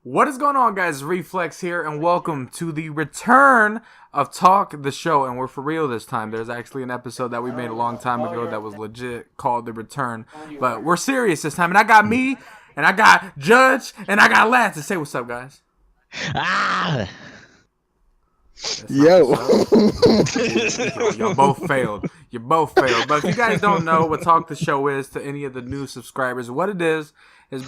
What is going on, guys? Reflex here, and welcome to the return of Talk the Show. And we're for real this time. There's actually an episode that we made a long time ago that was legit called The Return. But we're serious this time. And I got me, and I got Judge, and I got lLatus. Say what's up, guys. Ah! Yo. You both failed. You both failed. But if you guys don't know what Talk the Show is to any of the new subscribers, what it is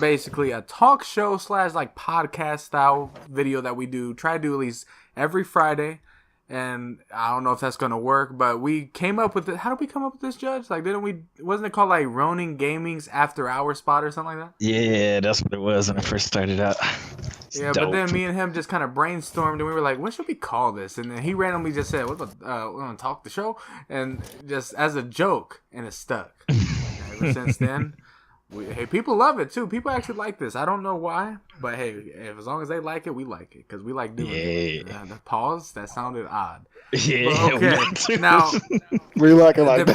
basically a talk show / like podcast style video that we do. Try to do at least every Friday. And I don't know if that's going to work, but we came up with it. How did we come up with this, Judge? Like, wasn't it called like Ronin Gaming's After Hour Spot or something like that? Yeah, that's what it was when I first started out. Yeah, dope. But then me and him just kind of brainstormed, and we were like, what should we call this? And then he randomly just said, what about, we're going to talk the show? And just as a joke, and it stuck. Ever since then, hey, people love it, too. People actually like this. I don't know why, but hey, as long as they like it, we like it, because we like doing it. The pause, that sounded odd. Yeah. Okay, now, We like it like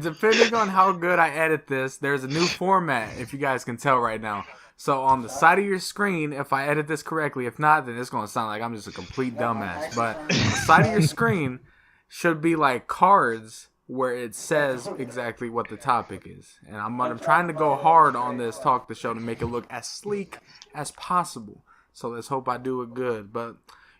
depending on how good I edit this, there's a new format, if you guys can tell right now. So on the side of your screen, if I edit this correctly, if not, then it's going to sound like I'm just a complete dumbass. But on the side of your screen should be like cards where it says exactly what the topic is. And I'm trying to go hard on this Talk the Show to make it look as sleek as possible. So let's hope I do it good. But,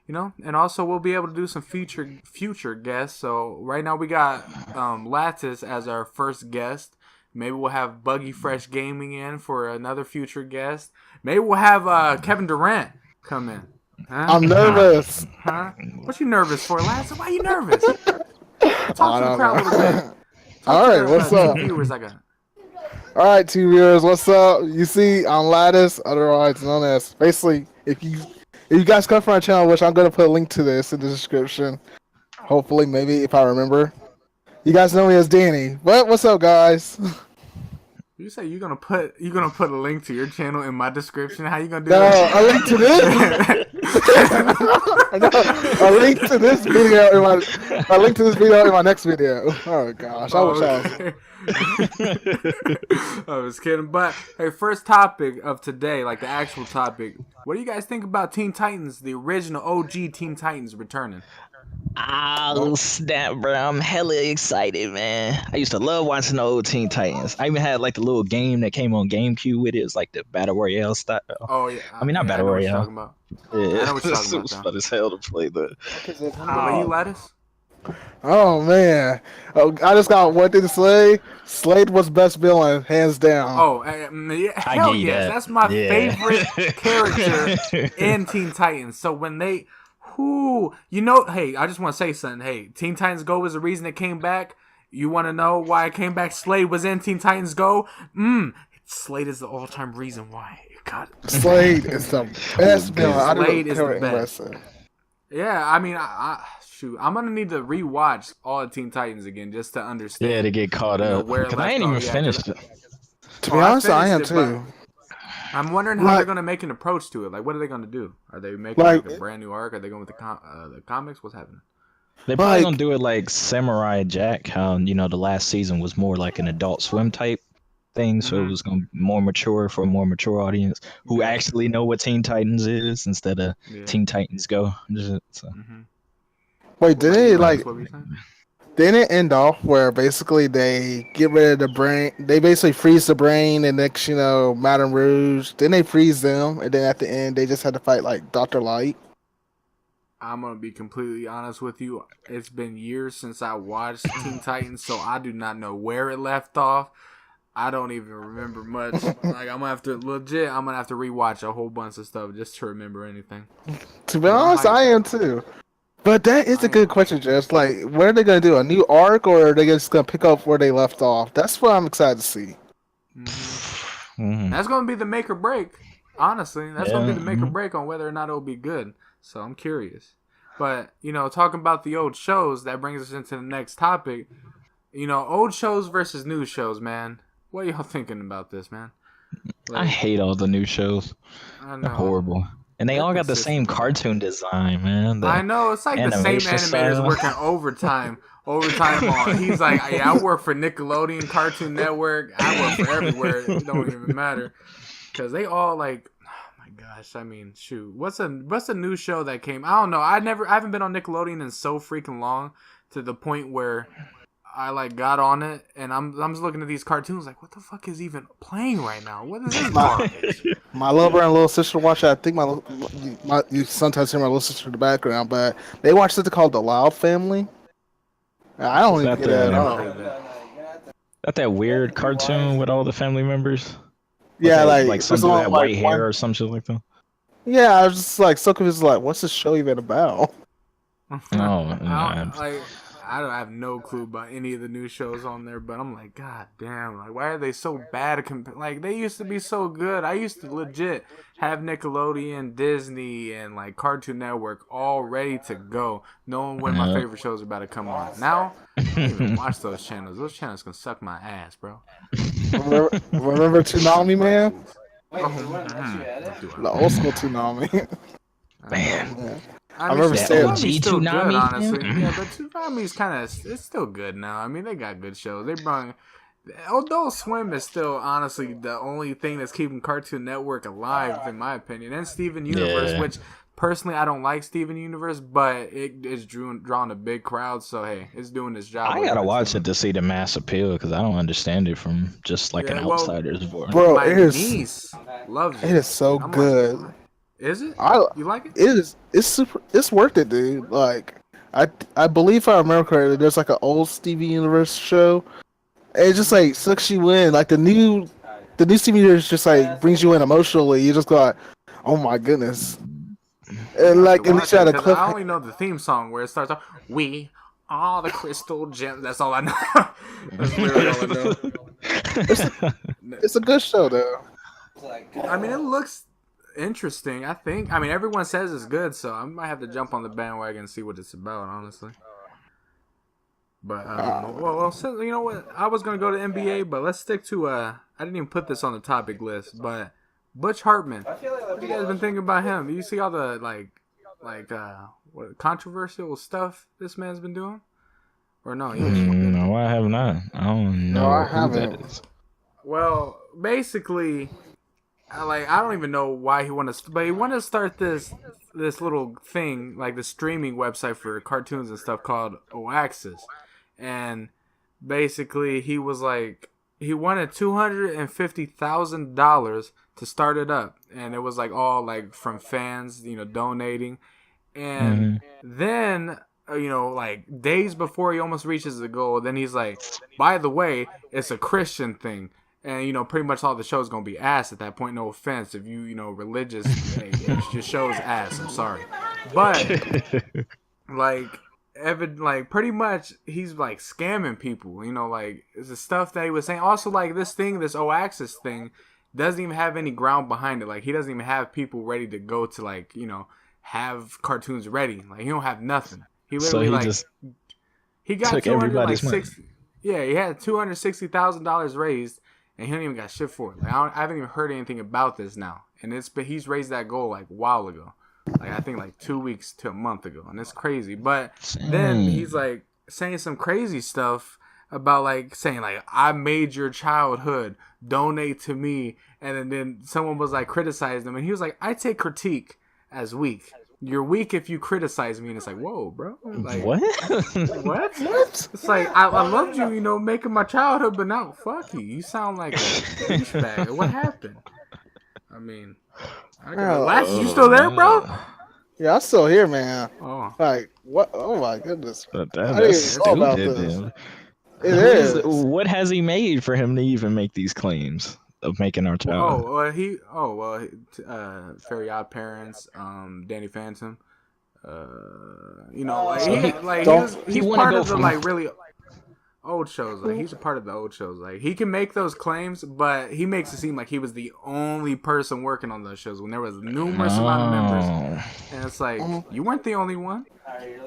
you know, and also we'll be able to do some future guests. So right now we got lLatus as our first guest. Maybe we'll have Buggy Fresh Gaming in for another future guest. Maybe we'll have Kevin Durant come in. Huh? I'm nervous. Huh? What you nervous for, lLatus? Why you nervous? Talk to the crowd a little bit. All right, what's up? Viewers I got. All right, two viewers, what's up? You see, I'm lLatus, otherwise known as. Basically, if you guys come from our channel, which I'm gonna put a link to this in the description. Hopefully, maybe if I remember. You guys know me as Danny. But what's up, guys? You say you're gonna put a link to your channel in my description? How you gonna do No, that? a link to this. A link to this video in my next video. Oh gosh, I wish I was. I was kidding. But hey, first topic of today, like the actual topic. What do you guys think about Teen Titans, the original OG Teen Titans returning? Oh, snap, bro. I'm hella excited, man. I used to love watching the old Teen Titans. I even had like the little game that came on GameCube with it. It's like the Battle Royale style. Oh, yeah. I mean, not Battle Royale. Yeah, I know what you're talking about. It was fun as hell to play that. How about you, lLatus? Oh man, I just got one thing to say. Slade was best villain, hands down. Oh, yeah, hell yes. That's my favorite character in Teen Titans. So when they... hey, I just want to say something. Hey, Teen Titans Go was the reason it came back. You want to know why it came back? Slade was in Teen Titans Go. Slade is the all-time reason why it got it. Slade is the best villain. Slade is the best. Yeah, I mean, I'm gonna need to rewatch all of Teen Titans again just to understand. Yeah, to get caught up. Because I ain't even finished it. To be honest, I am too. I'm wondering how they're gonna make an approach to it. Like, what are they gonna do? Are they making like a brand new arc? Are they going with the comics? What's happening? They probably gonna do it like Samurai Jack. How the last season was more like an Adult Swim type thing, so it was gonna be more mature for a more mature audience who actually know what Teen Titans is instead of Teen Titans Go. So. Wait, didn't it end off where basically they get rid of the brain? They basically freeze the brain, and next, Madame Rouge. Then they freeze them, and then at the end, they just had to fight like Dr. Light. I'm gonna be completely honest with you. It's been years since I watched Teen Titans, so I do not know where it left off. I don't even remember much. Like, I'm gonna have to rewatch a whole bunch of stuff just to remember anything. To be honest, I am too. But that is a good question, Jess. Like, what are they going to do? A new arc, or are they just going to pick up where they left off? That's what I'm excited to see. That's going to be the make or break. Honestly, that's going to be the make or break on whether or not it'll be good. So I'm curious. But, talking about the old shows, that brings us into the next topic. Old shows versus new shows, man. What are y'all thinking about this, man? I hate all the new shows. I know. They're horrible. And they all got the same cartoon design, man. I know. It's like the same animators working overtime on. He's like, I work for Nickelodeon, Cartoon Network. I work for everywhere. It don't even matter. Because they all like, oh my gosh, I mean, shoot, what's a new show that came? I don't know. I haven't been on Nickelodeon in so freaking long to the point where I like got on it and I'm just looking at these cartoons like, what the fuck is even playing right now? What is this garbage? My little brother and little sister watch it. I think you sometimes hear my little sister in the background, but they watch something called The Loud Family. I don't Is even that get it at the- all. that weird cartoon with all the family members? Yeah, like some there's dude only, had like, white hair one- or some shit like that. Yeah, I was just like, so confused. Like, what's this show even about? Oh, I don't have no clue about any of the new shows on there, but I'm like, God damn, like why are they so bad? Like they used to be so good. I used to legit have Nickelodeon, Disney, and like Cartoon Network all ready to go, knowing when my favorite shows are about to come on. Now, I don't even watch those channels. Those channels can suck my ass, bro. Remember Toonami, man? The The old school Toonami. Man. I remember saying- Toonami's still good, Toonami? honestly. Yeah, but Toonami's kind of it's still good now. I mean, they got good shows. They brought Adult Swim is still honestly the only thing that's keeping Cartoon Network alive, in my opinion. And Steven Universe, Yeah. which personally I don't like Steven Universe, but it's drawn a big crowd. So hey, it's doing its job. I gotta watch it to see the mass appeal because I don't understand it from just like Yeah, an well, outsider's view. Bro, My it is niece loves it. it is so I'm like, good. is it? I You like it? it's super. It's worth it, dude. Like I believe if I remember correctly, there's like an old Steven Universe show. And it just like sucks you in. Like the new Steven Universe just like brings you in emotionally. You just go like, oh my goodness. And like at least you had a clip. I only know the theme song where it starts off, "We are the crystal gems." That's all I know. That's literally all I know. It's a good show though. I mean, it looks interesting. I think. I mean, everyone says it's good, so I might have to jump on the bandwagon and see what it's about. Honestly. But so, you know what? I was gonna go to NBA, but let's stick to I didn't even put this on the topic list, but Butch Hartman. What you guys been thinking about him? Do you see all the what controversial stuff this man's been doing? Or no? No, I have not. I don't know. No, I who haven't. that is. Well, basically, I don't even know why he wanted to, but he wanted to start this little thing, like the streaming website for cartoons and stuff called Oaxis. And basically he was like, he wanted $250,000 to start it up, and it was like all like from fans, donating. And then like days before he almost reaches the goal, then he's like, by the way, it's a Christian thing. And pretty much all the show's gonna be ass at that point. No offense if you religious, hey, your show's ass. I'm sorry, but pretty much he's like scamming people. Like it's the stuff that he was saying. Also, like this Oaxis thing doesn't even have any ground behind it. Like he doesn't even have people ready to go to have cartoons ready. Like he don't have nothing. He literally just he got took everybody's money. Yeah, he had $260,000 raised. And he don't even got shit for it. Like I haven't even heard anything about this now. And he's raised that goal like a while ago. Like I think like 2 weeks to a month ago. And it's crazy. But then he's like saying some crazy stuff about like saying like, I made your childhood, donate to me. And then someone was like criticizing him, and he was like, I take critique as weak. You're weak if you criticize me. And it's like, whoa, bro. Like, What? What? It's like, I loved you, making my childhood, but now, fuck you. You sound like a douchebag. What happened? I mean, last, you still there, bro? Yeah, I'm still here, man. Oh. Like what? Oh my goodness. That's I didn't even know about stupid. this. Dude. It is. What has he made for him to even make these claims of making our child? Fairy Odd Parents, Danny Phantom. He was part of the like really old shows. Like he's a part of the old shows. Like he can make those claims, but he makes it seem like he was the only person working on those shows when there was numerous amount of members. And it's like you weren't the only one.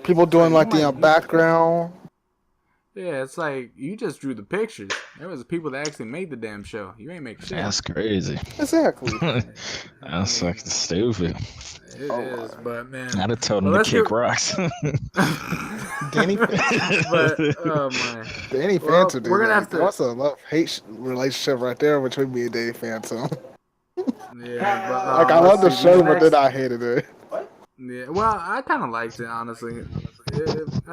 People doing like the background. Yeah, it's like you just drew the pictures. There was people that actually made the damn show. You ain't make shit. That's crazy. Exactly. That's fucking stupid. It is, but man, I'd have told him to kick rocks. Danny, but oh my, Danny Phantom. We're gonna have to. That's a love-hate relationship right there between me and Danny Phantom. Yeah, but Like I let's love the see. show, but then I hated it. Yeah, well, I kind of liked it honestly.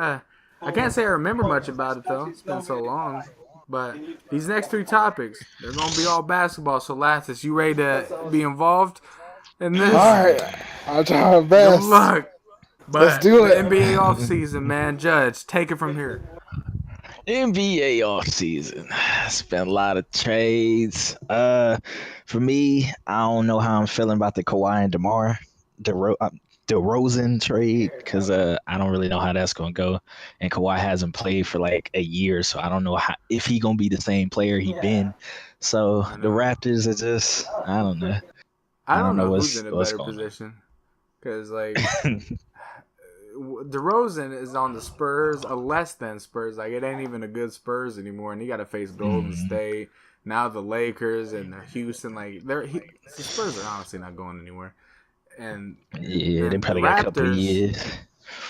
I can't say I remember much about it though. It's been so long. But these next three topics, they're gonna be all basketball. So, Lathis, you ready to be involved in this? All right, I'll try my Good best. luck. Let's But do the it. NBA offseason, man, Judge, take it from here. NBA offseason. Spent a lot of trades. For me, I don't know how I'm feeling about the Kawhi and DeRozan trade because I don't really know how that's gonna go. And Kawhi hasn't played for like a year, so I don't know if he gonna be the same player he been. So I the know. Raptors are just I don't know. I I don't don't know know who's in a what's better going position because like on. DeRozan is on the Spurs, a less than Spurs. Like it ain't even a good Spurs anymore, and he got to face Golden Mhm. State now, the Lakers and the Houston. Like the Spurs are honestly not going anywhere. And Yeah, they then the probably got a couple of Raptors, years.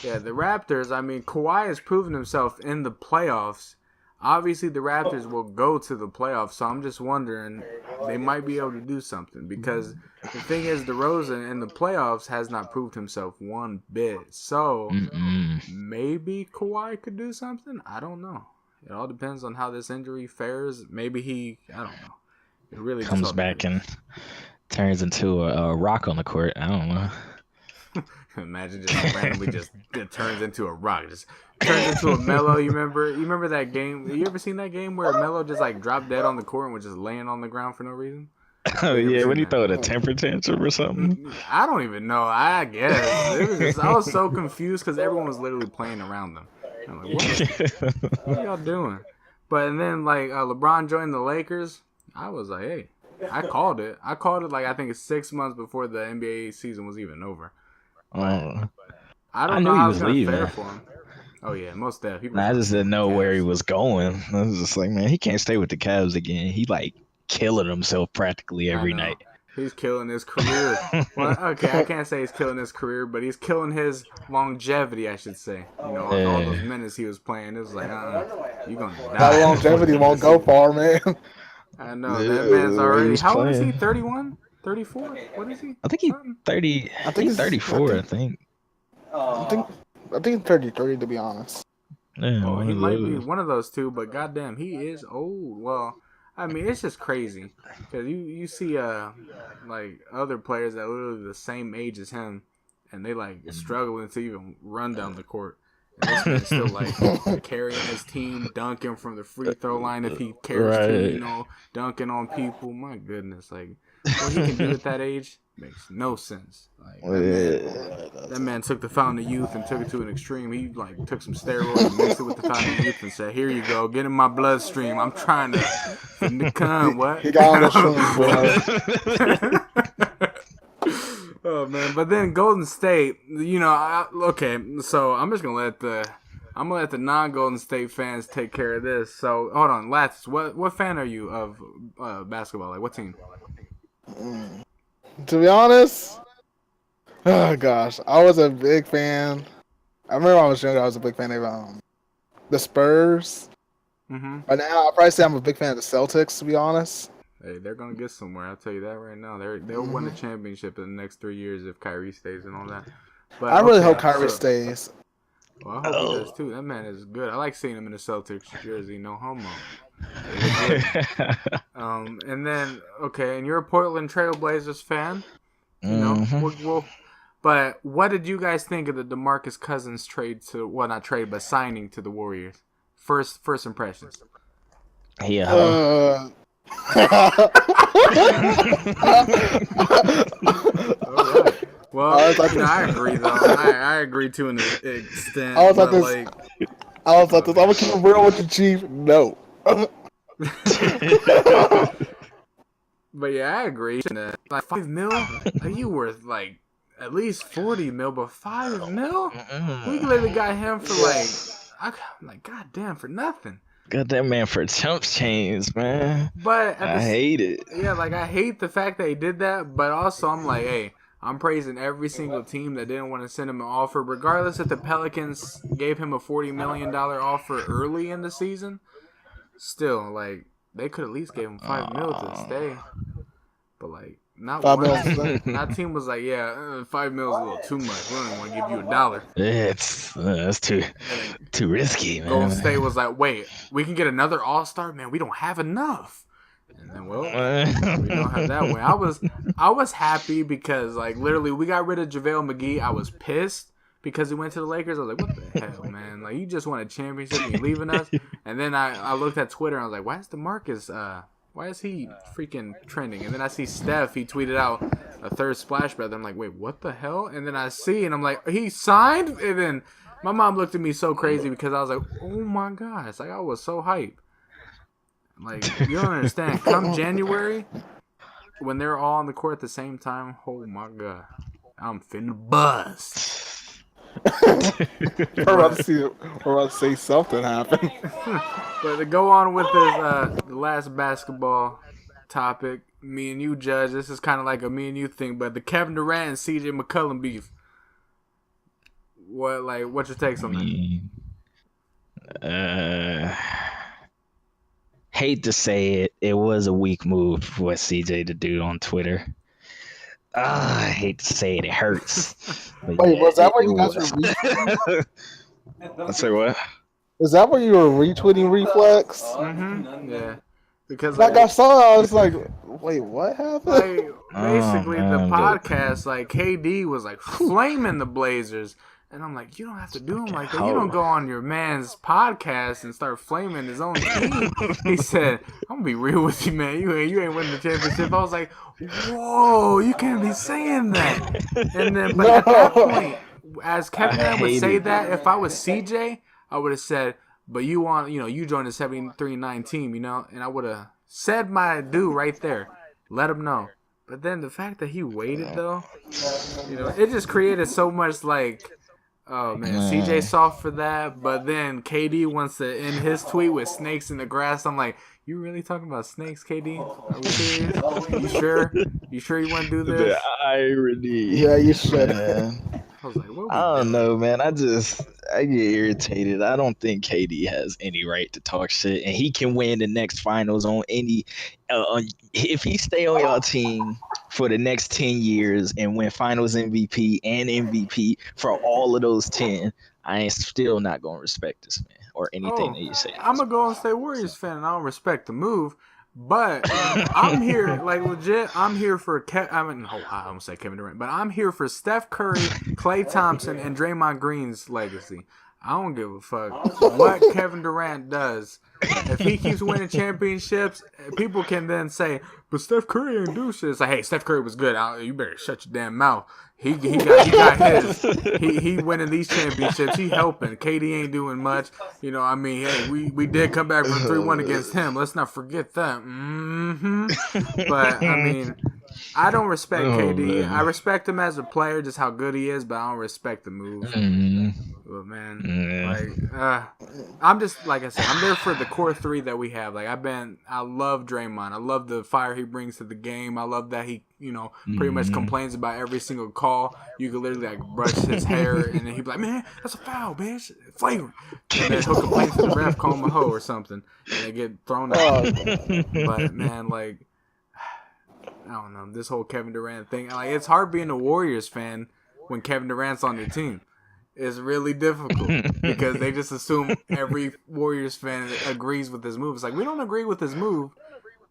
yeah, the Raptors. I mean, Kawhi has proven himself in the playoffs. Obviously, the Raptors will go to the playoffs, so I'm just wondering they might be able to do something because the thing is, DeRozan in the playoffs has not proved himself one bit. So Mm-mm. maybe Kawhi could do something. I don't know. It all depends on how this injury fares. Maybe I don't know. It really just Comes all back depends. and turns into a rock on the court. I don't know. Imagine just randomly just it turns into a rock. Just turns into a Melo. You remember that game? You ever seen that game where Melo just like dropped dead on the court and was just laying on the ground for no reason? Oh You ever yeah, when seen he that? throw a temper tantrum or something. I don't even know. I guess it was just I was so confused because everyone was literally playing around them. I'm like, what are y'all doing? But and then like LeBron joined the Lakers. I was like, hey, I called it. I called it like I think it's 6 months before the NBA season was even over. But Oh, I I don't knew know he how it's was gonna fare leaving. for him. Oh yeah, most definitely. He was I gonna just leave didn't with the know where he Cavs. was going. I was just like, man, he can't stay with the Cavs again. He like killing himself practically I every know. night. He's killing his career. Well, okay, I can't say he's killing his career, but he's killing his longevity, I should say. You know, all those Yeah. minutes he was playing, it was like, you're gonna That die before the longevity end of the won't go season. far, man. I know that man's The way he already. was How old is he? playing. 31? 34? What is he? I think he Something? 30. I He think it's. 34. I think. I think. I think it's 33 to be honest. Yeah, Oh, one he of might be those. one of those two, but goddamn, he is old. Well, I mean, it's just crazy because you see like other players that are literally the same age as him, and they like struggling to even run down the court, and this man's still like carrying his team, dunking from the free throw line if he cares to, Right. dunking on people. My goodness, like what he can do at that age makes no sense. Like that man took the Fountain of Youth and took it to an extreme. He like took some steroids, mixed it with the Fountain of Youth, and said, "Here you go, get in my bloodstream. I'm trying to come." What? He got on the shrooms, boy. Oh man! But then Golden State, okay. So I'm gonna let the non-Golden State fans take care of this. So hold on, Lats. What fan are you of basketball? Like what team? To be honest, oh gosh, I was a big fan. I remember when I was younger, I was a big fan of the Spurs. Mm-hmm. But now I'll probably say I'm a big fan of the Celtics. To be honest, Hey, they're gonna get somewhere. I'll tell you that right now. They'll win the championship in the next 3 years if Kyrie stays and all that. But I really hope okay, Kyrie so stays. well, I hope he does too. That man is good. I like seeing him in the Celtics jersey. No homo. They look good. And then okay, and you're a Portland Trailblazers fan. You know, but what did you guys think of the DeMarcus Cousins trade not trade, but signing to the Warriors? First impressions. Yeah. All right. Well, I agree though. I agree to an extent. I was like but this. I was like this. I'm gonna keep it real with you, Chief. No. But yeah, I agree. Like $5 million, like you worth like at least $40 million, but $5 million, we literally got him for I'm like, goddamn, for nothing. Got that man for chump chains, man. But I hate it. Yeah, like I hate the fact that he did that, but also I'm like, hey, I'm praising every single team that didn't want to send him an offer, regardless if the Pelicans gave him a $40 million offer early in the season. Still, like they could at least give him $5 million to stay. But like, Not 5 mils. one. That team was like, yeah, 5 mil is a little too much. We don't even want to give you $1. It's that's too And then risky, Golden man. State was like, wait, we can get another All-Star? Man, we don't have enough. And then, well, we don't have that way. I was happy because, like, literally, we got rid of JaVale McGee. I was pissed because he went to the Lakers. I was like, what the hell, man? Like, you just won a championship and you're leaving us? And then I looked at Twitter and I was like, why is he freaking trending? And then I see Steph, he tweeted out a third splash brother. I'm like, wait, what the hell? And then I see, and I'm like, he signed? And then my mom looked at me so crazy because I was like, oh my gosh, like I was so hyped. Like, you don't understand. Come January, when they're all on the court at the same time, oh my god, I'm finna bust. We're about to see something happen. But to go on with this, the last basketball topic, me and you, Judge, this is kind of like a me and you thing, but the Kevin Durant and CJ McCollum beef. What's your takes on that? Hate to say it, it was a weak move for what CJ to do on Twitter. I hate to say it, it hurts. But Wait, yeah, was that what it you guys was. were retweeting? I say what? Is that what you were retweeting, Reflex? Mm-hmm. Yeah. Because Like I saw, I was like, wait, what happened? like basically Oh, the man, podcast, like KD was like flaming the Blazers. And I'm like, you don't have to do him like that. You don't go on your man's podcast and start flaming his own team. He said, I'm gonna be real with you, man. You ain't winning the championship. I was like, whoa, you can't be saying that. And then, but at that point, as Kevin Durant would say that, if I was CJ, I would have said, but you joined the 73-9 team, and I would have said my due right there. Let him know. But then the fact that he waited, though, it just created so much like, oh man, CJ soft for that, but then KD wants to end his tweet with snakes in the grass. I'm like, you really talking about snakes, KD? Are we serious? You sure? You sure you want to do this? The irony. Yeah, you should. I was like, what? I don't know, man. I get irritated. I don't think KD has any right to talk shit, and he can win the next finals on any. If he stay on your team for the next 10 years and win Finals MVP and MVP for all of those 10, I ain't still not gonna respect this man or anything that you say. I'm a Golden State Warriors fan, and I don't respect the move. But I'm here, like legit. I'm here for I don't say Kevin Durant, but I'm here for Steph Curry, Klay Thompson, and Draymond Green's legacy. I don't give a fuck what Kevin Durant does. If he keeps winning championships, people can then say, "But Steph Curry ain't do shit." It's like, hey, Steph Curry was good. You better shut your damn mouth. He got his. He winning these championships. He helping. KD ain't doing much. Hey, we did come back from 3-1 against him. Let's not forget that. But I don't respect KD. Man. I respect him as a player, just how good he is, but I don't respect the move. But man, I'm just like I said, I'm there for the core three that we have. Like I love Draymond. I love the fire he brings to the game. I love that he, pretty much complains about every single call. You could literally like brush his hair, and then he'd be like, "Man, that's a foul, bitch, flagrant." And then he'll complain to the ref, call him a hoe or something, and they get thrown out. But man, like, I don't know, this whole Kevin Durant thing. Like, it's hard being a Warriors fan when Kevin Durant's on your team. It's really difficult because they just assume every Warriors fan agrees with his move. It's like, we don't agree with his move,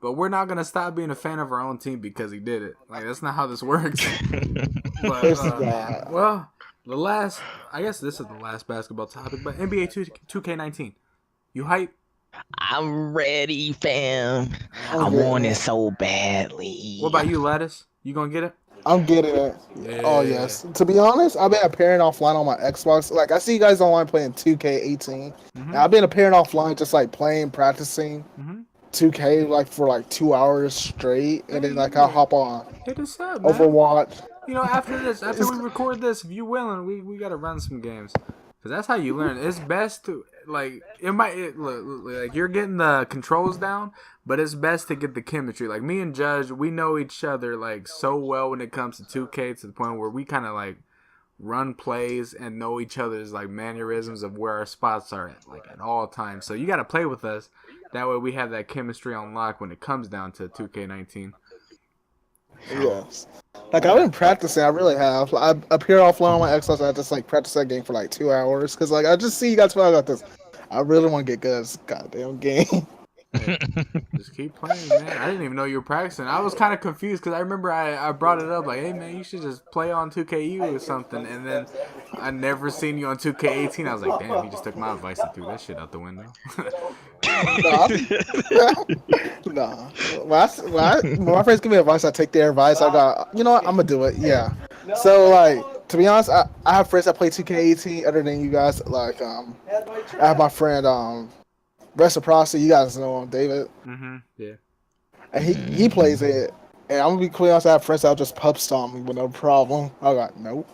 but we're not going to stop being a fan of our own team because he did it. Like, that's not how this works. But, well, I guess this is the last basketball topic, but NBA 2K19. You hype? I'm ready, fam. I want it so badly. What about you, lLatus? You going to get it? I'm getting it. Yeah. Oh, yes. To be honest, I've been appearing offline on my Xbox. Like, I see you guys online playing 2K18. And I've been appearing offline just, like, practicing 2K, like, for, like, 2 hours straight. And then, like, I'll hop on Hit us up, man. Overwatch. After we record this, if you willing, we got to run some games. Because that's how you learn. It's best to, like, like, you're getting the controls down, but it's best to get the chemistry. Like, me and Judge, we know each other, like, so well when it comes to 2K to the point where we kind of, like, run plays and know each other's, like, mannerisms of where our spots are at, like, at all times. So you got to play with us. That way we have that chemistry on lock when it comes down to 2K19. Yes. Like I've been practicing, I really have. I up here offline on my Xbox, I just like practice that game for like 2 hours because like I just see you guys talking about this. I really want to get good at this goddamn game. Hey, just keep playing, man. I didn't even know you were practicing. I was kind of confused because I remember I brought it up like, hey, man, you should just play on 2KU or something. And then I never seen you on 2K18. I was like, damn, he just took my advice and threw that shit out the window. Nah, nah. When my friends give me advice, I take their advice. I got, you know what, I'm gonna do it. Yeah. So like, to be honest, I have friends that play 2K18 other than you guys. Like, I have my friend Reciprocity. You guys know him, David, Yeah. and he plays it. And I'm gonna be clear, honest, I have friends that'll just pub stomp me with no problem. I got nope.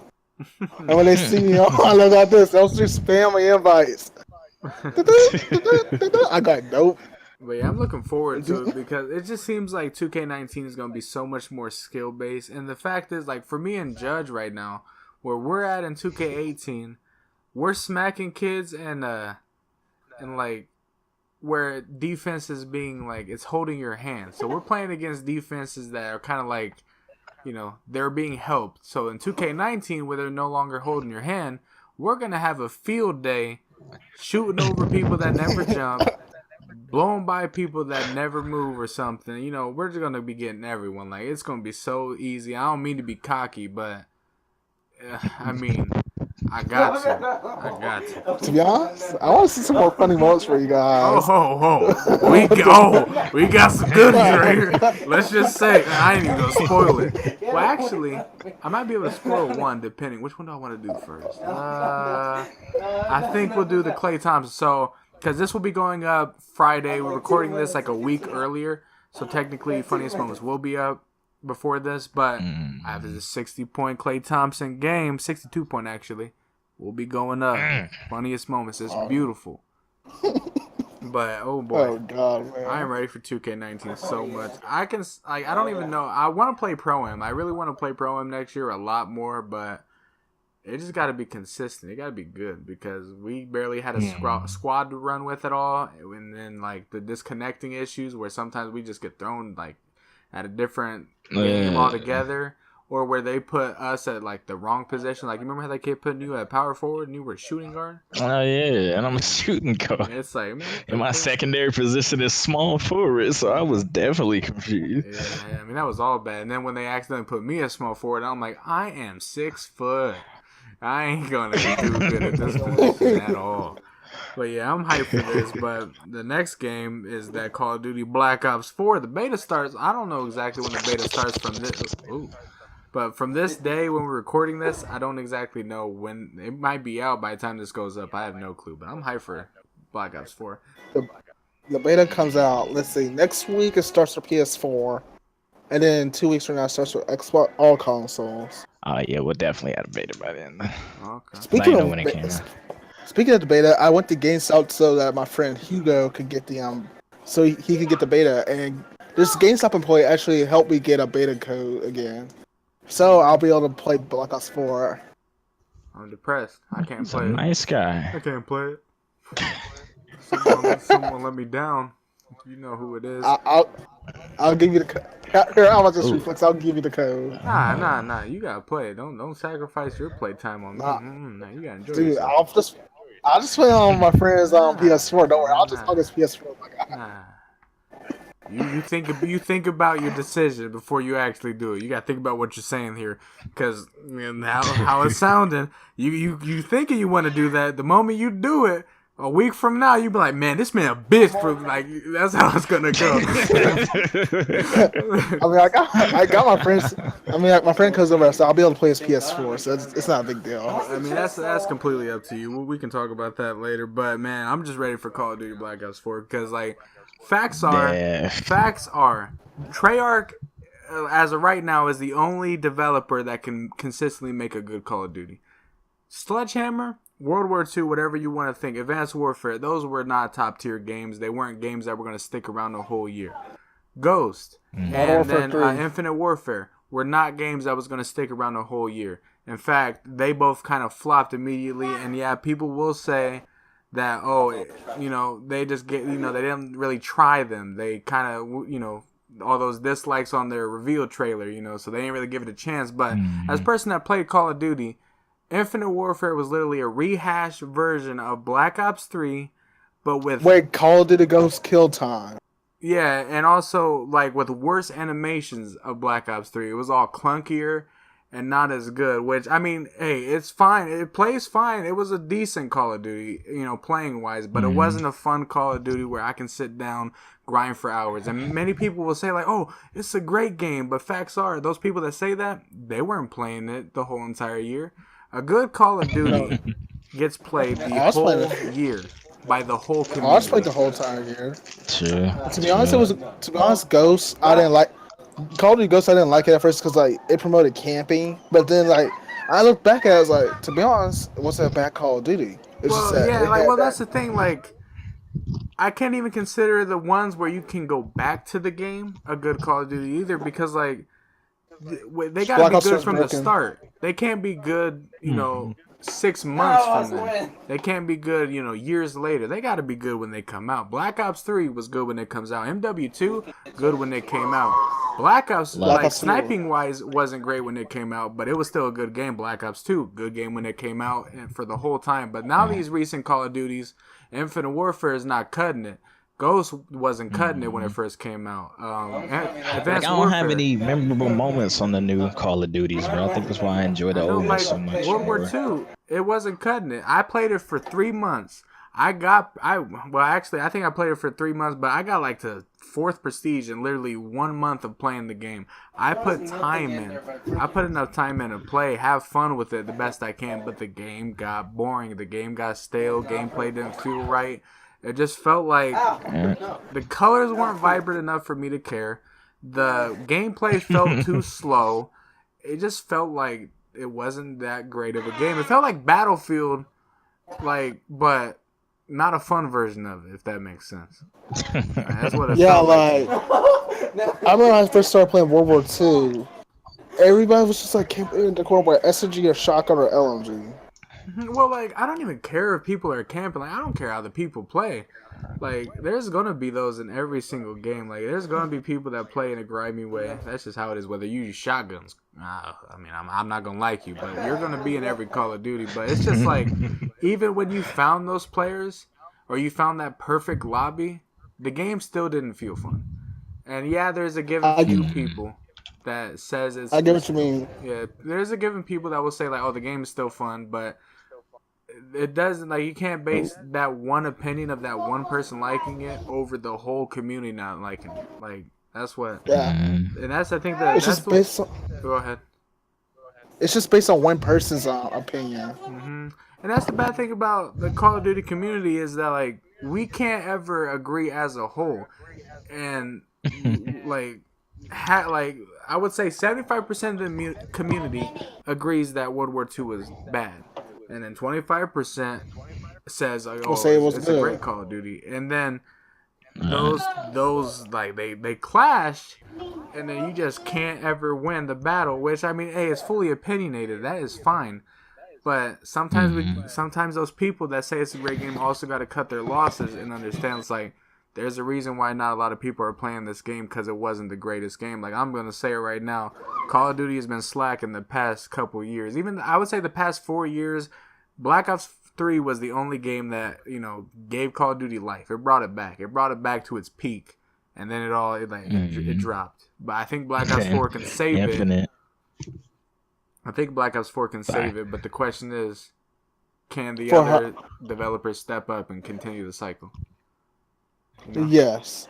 And when they see me on, look like this, they'll just spam my invites. I got nope. But yeah, I'm looking forward to it because it just seems like 2K19 is going to be so much more skill based. And the fact is, like, for me and Judge right now, where we're at in 2K18, we're smacking kids and like where defense is being like it's holding your hand. So we're playing against defenses that are kind of like, you know, they're being helped. So in 2K19, where they're no longer holding your hand, we're gonna have a field day shooting over people that never jump, blowing by people that never move or something. You know, we're just gonna be getting everyone. Like, it's gonna be so easy. I don't mean to be cocky, but I mean, I got to. To be honest, I want to see some more funny moments for you guys. We got some goodies right here. Let's just say I ain't even gonna spoil it. Well, actually, I might be able to spoil one depending. Which one do I want to do first? I think we'll do the Klay Thompson. So, because this will be going up Friday, we're recording this like a week earlier. So technically, Funniest Moments will be up before this, but after the 60-point Klay Thompson game, 62-point actually, will be going up. Funniest Moments. It's beautiful. But oh boy, Oh god, man. I am ready for 2K19 so much. I don't even know. I want to play Pro-Am. I really want to play Pro-Am next year a lot more, but it just got to be consistent. It got to be good because we barely had a squad to run with at all, and then like the disconnecting issues where sometimes we just get thrown like at a different game altogether, or where they put us at like the wrong position. Like, you remember how they kept putting you at power forward and you were shooting guard? Oh yeah, and I'm a shooting guard. It's like, man, and my secondary position is small forward, so I was definitely confused. Yeah, I mean, that was all bad. And then when they accidentally put me as small forward, I'm like, I am 6 foot. I ain't gonna do good at this position at all. But yeah, I'm hyped for this. But the next game is that Call of Duty Black Ops 4. The beta starts. I don't know exactly when the beta starts from this. But from this day when we're recording this, I don't exactly know when. It might be out by the time this goes up. I have no clue. But I'm hyped for Black Ops 4. The beta comes out, let's see, next week it starts for PS4. And then 2 weeks from now it starts for Xbox, all consoles. Oh yeah, we'll definitely have a beta by then. Okay. Speaking of the beta, I went to GameStop so that my friend Hugo could get the so he could get the beta, and this GameStop employee actually helped me get a beta code again, so I'll be able to play Black Ops 4. I'm depressed. I can't He's play a it. nice guy. I can't play it. Someone let me down. You know who it is. I'll give you the code. Here, I'm just reflex. I'll give you the code. Nah. You gotta play it. Don't sacrifice your play time on me. Nah, you gotta enjoy Dude, yourself. I'll just play on my friend's PS4. Don't worry, I'll just plug his PS4. Nah. You think about your decision before you actually do it. You gotta think about what you're saying here, because how it's sounding. You thinking you want to do that. The moment you do it, a week from now, you be like, man, this man a bitch for like. That's how it's gonna go. I mean, I got my friends. I mean, my friend comes over, so I'll be able to play his PS4. So it's not a big deal. I mean, that's completely up to you. We can talk about that later. But man, I'm just ready for Call of Duty Black Ops 4 because like facts are Treyarch as of right now is the only developer that can consistently make a good Call of Duty. Sledgehammer, World War II, whatever you want to think, Advanced Warfare, those were not top tier games. They weren't games that were going to stick around the whole year. Ghost and then Infinite Warfare were not games that was going to stick around the whole year. In fact, they both kind of flopped immediately. And yeah, people will say that, they just get, they didn't really try them. They kind of, all those dislikes on their reveal trailer, you know, so they didn't really give it a chance. But as a Mhm. person that played Call of Duty, Infinite Warfare was literally a rehashed version of Black Ops 3, but with Where Call of Duty Ghost kill time. yeah, and also like with worse animations of Black Ops 3. It was all clunkier and not as good, which I mean, hey, it's fine. It plays fine. It was a decent Call of Duty, you know, playing wise, but it Mhm. wasn't a fun Call of Duty where I can sit down, grind for hours. And many people will say like, "Oh, it's a great game," but facts are, those people that say that, they weren't playing it the whole entire year. A good Call of No, Duty gets played the I was playing whole it. year by the whole I was playing community. the whole time here. True. To be honest, True. Ghost. I didn't like Call of Duty Ghost. I didn't like it at first because like it promoted camping, but then like I look back at it, I was like, to be honest, it wasn't a bad Call of Duty. It's just Well, that yeah, it like, had well, that's that. the thing. Like, I can't even consider the ones where you can go back to the game a good Call of Duty either, because like they got to Black be Ops good was from the broken. start. They can't be good, you know, Mhm. 6 months from then. They can't be good, you know, years later. They got to be good when they come out. Black Ops 3 was good when it comes out. MW2 good when it came out. Black Ops, Black like Ops 2. sniping wise, wasn't great when it came out, but it was still a good game. Black Ops 2, good game when it came out and for the whole time. But now these recent Call of Duties, Infinite Warfare is not cutting it. Ghost wasn't cutting it when it Mhm. first came out. Like Advanced I don't have Warfare, any memorable moments on the new Call of Duties, bro. I think that's why I enjoy the I know, old ones like so much World War more. II, it wasn't cutting it. I played it for 3 months. Actually, I think I played it for 3 months, but I got like to fourth prestige in literally 1 month of playing the game. I put time in. I put enough time in to play, have fun with it the best I can, but the game got boring. The game got stale. Gameplay didn't feel right. It just felt like Yeah. the colors weren't vibrant enough for me to care. The gameplay felt too slow. It just felt like it wasn't that great of a game. It felt like Battlefield, like, but not a fun version of it, if that makes sense. That's what it Yeah, felt like to like me. I remember when I first started playing World War II. Everybody was just like camping in the corner with SMG or shotgun or LMG. Well, like, I don't even care if people are camping. Like, I don't care how the people play. Like, there's gonna be those in every single game. Like, there's gonna be people that play in a grimy way. That's just how it is. Whether you use shotguns, I mean, I'm not gonna like you, but you're gonna be in every Call of Duty. But it's just like, even when you found those players or you found that perfect lobby, the game still didn't feel fun. And yeah, there's a given I, few Mhm. people that says I get what it's you mean. yeah. There's a given people that will say like, oh, the game is still fun, but it doesn't, like, you can't base that one opinion of that one person liking it over the whole community not liking it. Like, that's what, Yeah, Mhm. and that's, I think that it's that's just the. based on Go ahead. one person's opinion. And that's the bad thing about the Call of Duty community is that like we can't ever agree as a whole, and like like I would say 75% of the community agrees that World War II was bad, and then 25% says like, We'll oh, say it was it's a good. great Call of Duty, and then Uh, those like they clash, and then you just can't ever win the battle. Which I mean, hey, it's fully opinionated. That is fine. But mhm. sometimes those people that say it's a great game also got to cut their losses and understand it's like there's a reason why not a lot of people are playing this game because it wasn't the greatest game. Like I'm gonna say it right now, Call of Duty has been slack in the past couple years. Even I would say the past 4 years, Black Ops 3 was the only game that gave Call of Duty life. It brought it back. It brought it back to its peak, and then it Mhm. dropped. But I think Black Ops 4 can save it. Infinite. I think Black Ops 4 can Bye. save it, but the question is, can the For her, other developers step up and continue the cycle? You know? yes.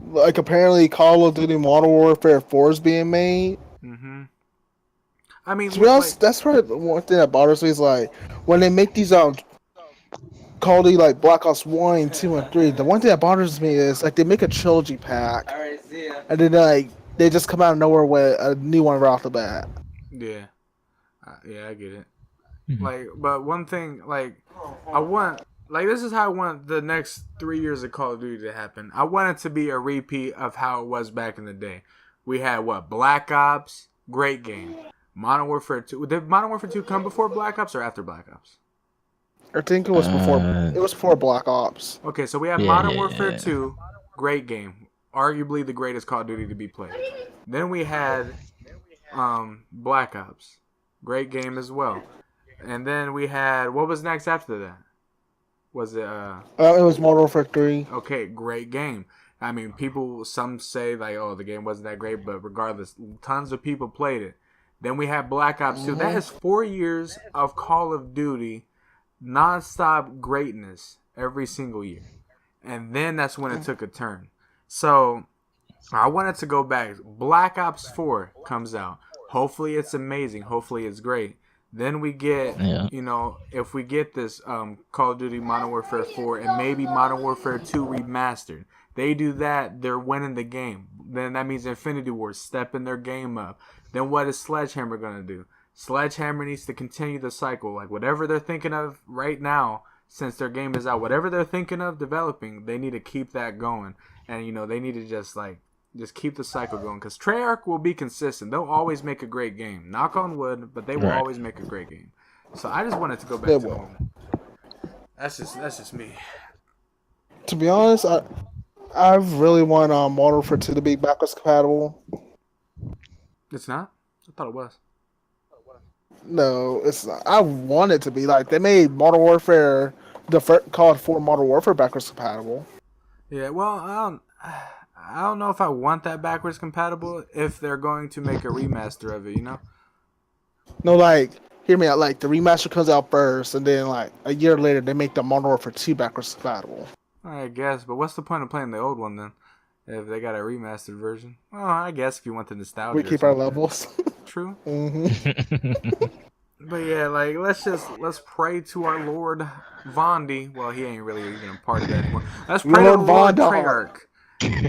Like apparently, Call of Duty Modern Warfare 4 is being made. Mm-hmm. I mean, To be like, honest, that's probably the one thing that bothers me is like when they make these Call of Duty like Black Ops 1, 2, and 3. The one thing that bothers me is like they make a trilogy pack and then like they just come out of nowhere with a new one right off the bat. yeah, yeah, I get it. Mhm. Like, but one thing, like, I want, like, this is how I want the next 3 years of Call of Duty to happen. I want it to be a repeat of how it was back in the day. We had what, Black Ops, great game. Modern Warfare 2. Did Modern Warfare 2 come before Black Ops or after Black Ops? I think it was before Uh, Black Ops. Okay, so we had yeah, Modern yeah, Warfare yeah. 2, great game. arguably the greatest Call of Duty to be played. Then we had Black Ops, great game as well. And then we had, what was next after that? Was it It was Modern Warfare 3. Okay, great game. I mean, some say like, oh, the game wasn't that great, but regardless, tons of people played it. Then we had Black Ops 2. That is 4 years of Call of Duty non-stop greatness every single year. And then that's when it took a turn. So I wanted to go back. Black Ops 4 comes out. Hopefully it's amazing. Hopefully it's great. Then we get, if we get this Call of Duty Modern Warfare 4 and maybe Modern Warfare 2 remastered, they do that, they're winning the game. Then that means Infinity Ward stepping their game up. Then what is Sledgehammer going to do? Sledgehammer needs to continue the cycle. Like whatever they're thinking of right now, since their game is out, whatever they're thinking of developing, they need to keep that going. And, they need to just keep the cycle going, because Treyarch will be consistent. They'll always make a great game. Knock on wood, but they will always make a great game. So I just wanted to go back to home. That's just me. To be honest, I really want Modern Warfare 2 to be backwards compatible. It's not? I thought it was. No, it's not. I want it to be. Like, they made Modern Warfare, called 4 Modern Warfare backwards compatible. Yeah, well, I don't know if I want that backwards compatible if they're going to make a remaster of it, No, like, hear me out. Like, the remaster comes out first, and then, like, a year later, they make the Modern Warfare 2 backwards compatible. I guess, but what's the point of playing the old one then? If they got a remastered version? Well, I guess if you want the nostalgia. We keep our levels. True. Mm-hmm. But yeah, like, let's pray to our Lord Vondi. Well, he ain't really even a part of that anymore. Let's pray to Lord Treyarch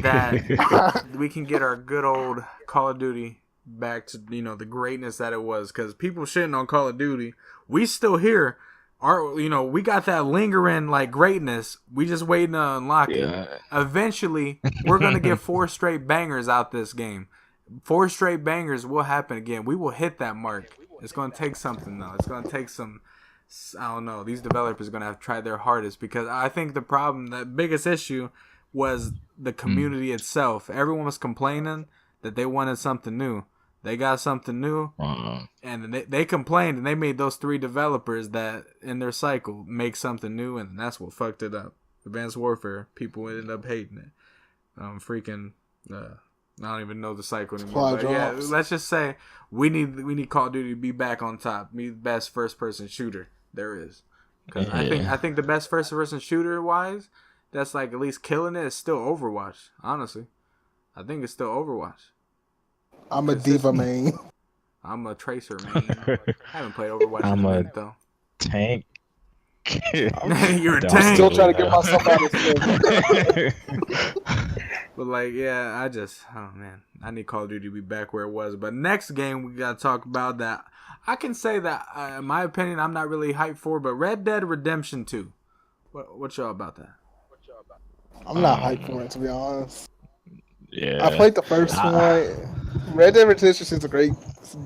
that we can get our good old Call of Duty back to, the greatness that it was. Because people shitting on Call of Duty, we still here. We got that lingering like greatness. We just waiting to unlock it. Eventually, we're gonna get 4 straight bangers out this game. 4 straight bangers will happen again. We will hit that mark. It's gonna take something though. It's gonna take some. I don't know. These developers are gonna have to try their hardest, because I think the biggest issue was the community itself. Everyone was complaining that they wanted something new. They got something new, and they complained, and they made those 3 developers that in their cycle make something new, and that's what fucked it up. Advanced Warfare, people ended up hating it. I don't even know the cycle anymore. But yeah, let's just say we need Call of Duty to be back on top. Be the best first person shooter there is. Because I think the best first person shooter wise, that's like at least killing it, is still Overwatch. Honestly, I think it's still Overwatch. I'm a diva main. I'm a tracer main. I haven't played Overwatch in a minute though. Tank. You're a tank. I'm still trying to get myself out of this. But like, yeah, I need Call of Duty to be back where it was. But next game we gotta talk about that. I can say that, in my opinion, I'm not really hyped for, but Red Dead Redemption 2. What y'all about that? I'm not hyped for it, to be honest. Yeah, I played the first one. Red Dead Redemption is a great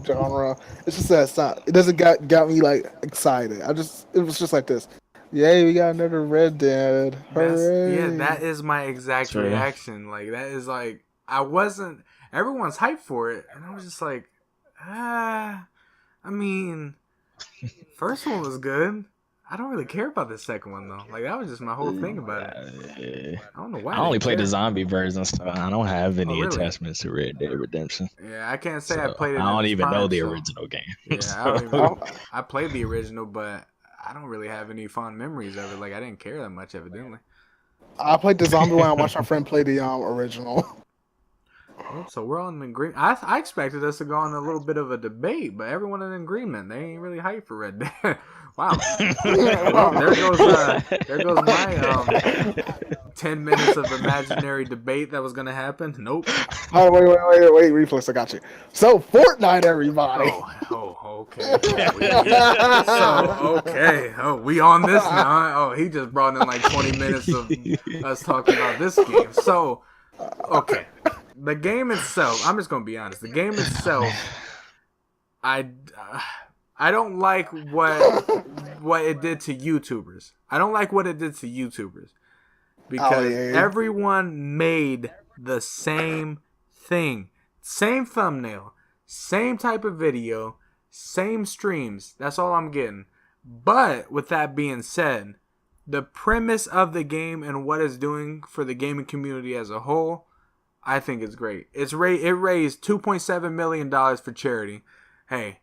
genre. It's just that it doesn't got me like excited. It was just like this. Yay, we got another Red Dead. Hooray. Yeah, that is my exact reaction. Like, that is like, everyone's hyped for it, and I was just like, I mean, first one was good. I don't really care about the second one though. Like, that was just my whole thing about it. I don't know why. I only played the zombie version, so I don't have any attachments to Red Dead Redemption. Yeah, I can't say I played it. I don't even know the original game. Yeah, I played the original, but I don't really have any fond memories of it. Like, I didn't care that much, evidently. I played the zombie one. I watched my friend play the original. Oh, so we're on agreement. I expected us to go on a little bit of a debate, but everyone in agreement. They ain't really hyped for Red Dead. Wow. Well, there goes my 10 minutes of imaginary debate that was gonna happen. Nope. Oh, wait, Reflex, I got you. So, Fortnite, everybody. Okay. Okay. Oh, we on this now. Oh, he just brought in like 20 minutes of us talking about this game. So, okay. The game itself, I'm just going to be honest. The game itself, I don't like what it did to YouTubers. I don't like what it did to YouTubers. Because everyone made the same thing. Same thumbnail, same type of video, same streams. That's all I'm getting. But with that being said, the premise of the game and what it's doing for the gaming community as a whole, I think it's great. It raised $2.7 million for charity. Hey,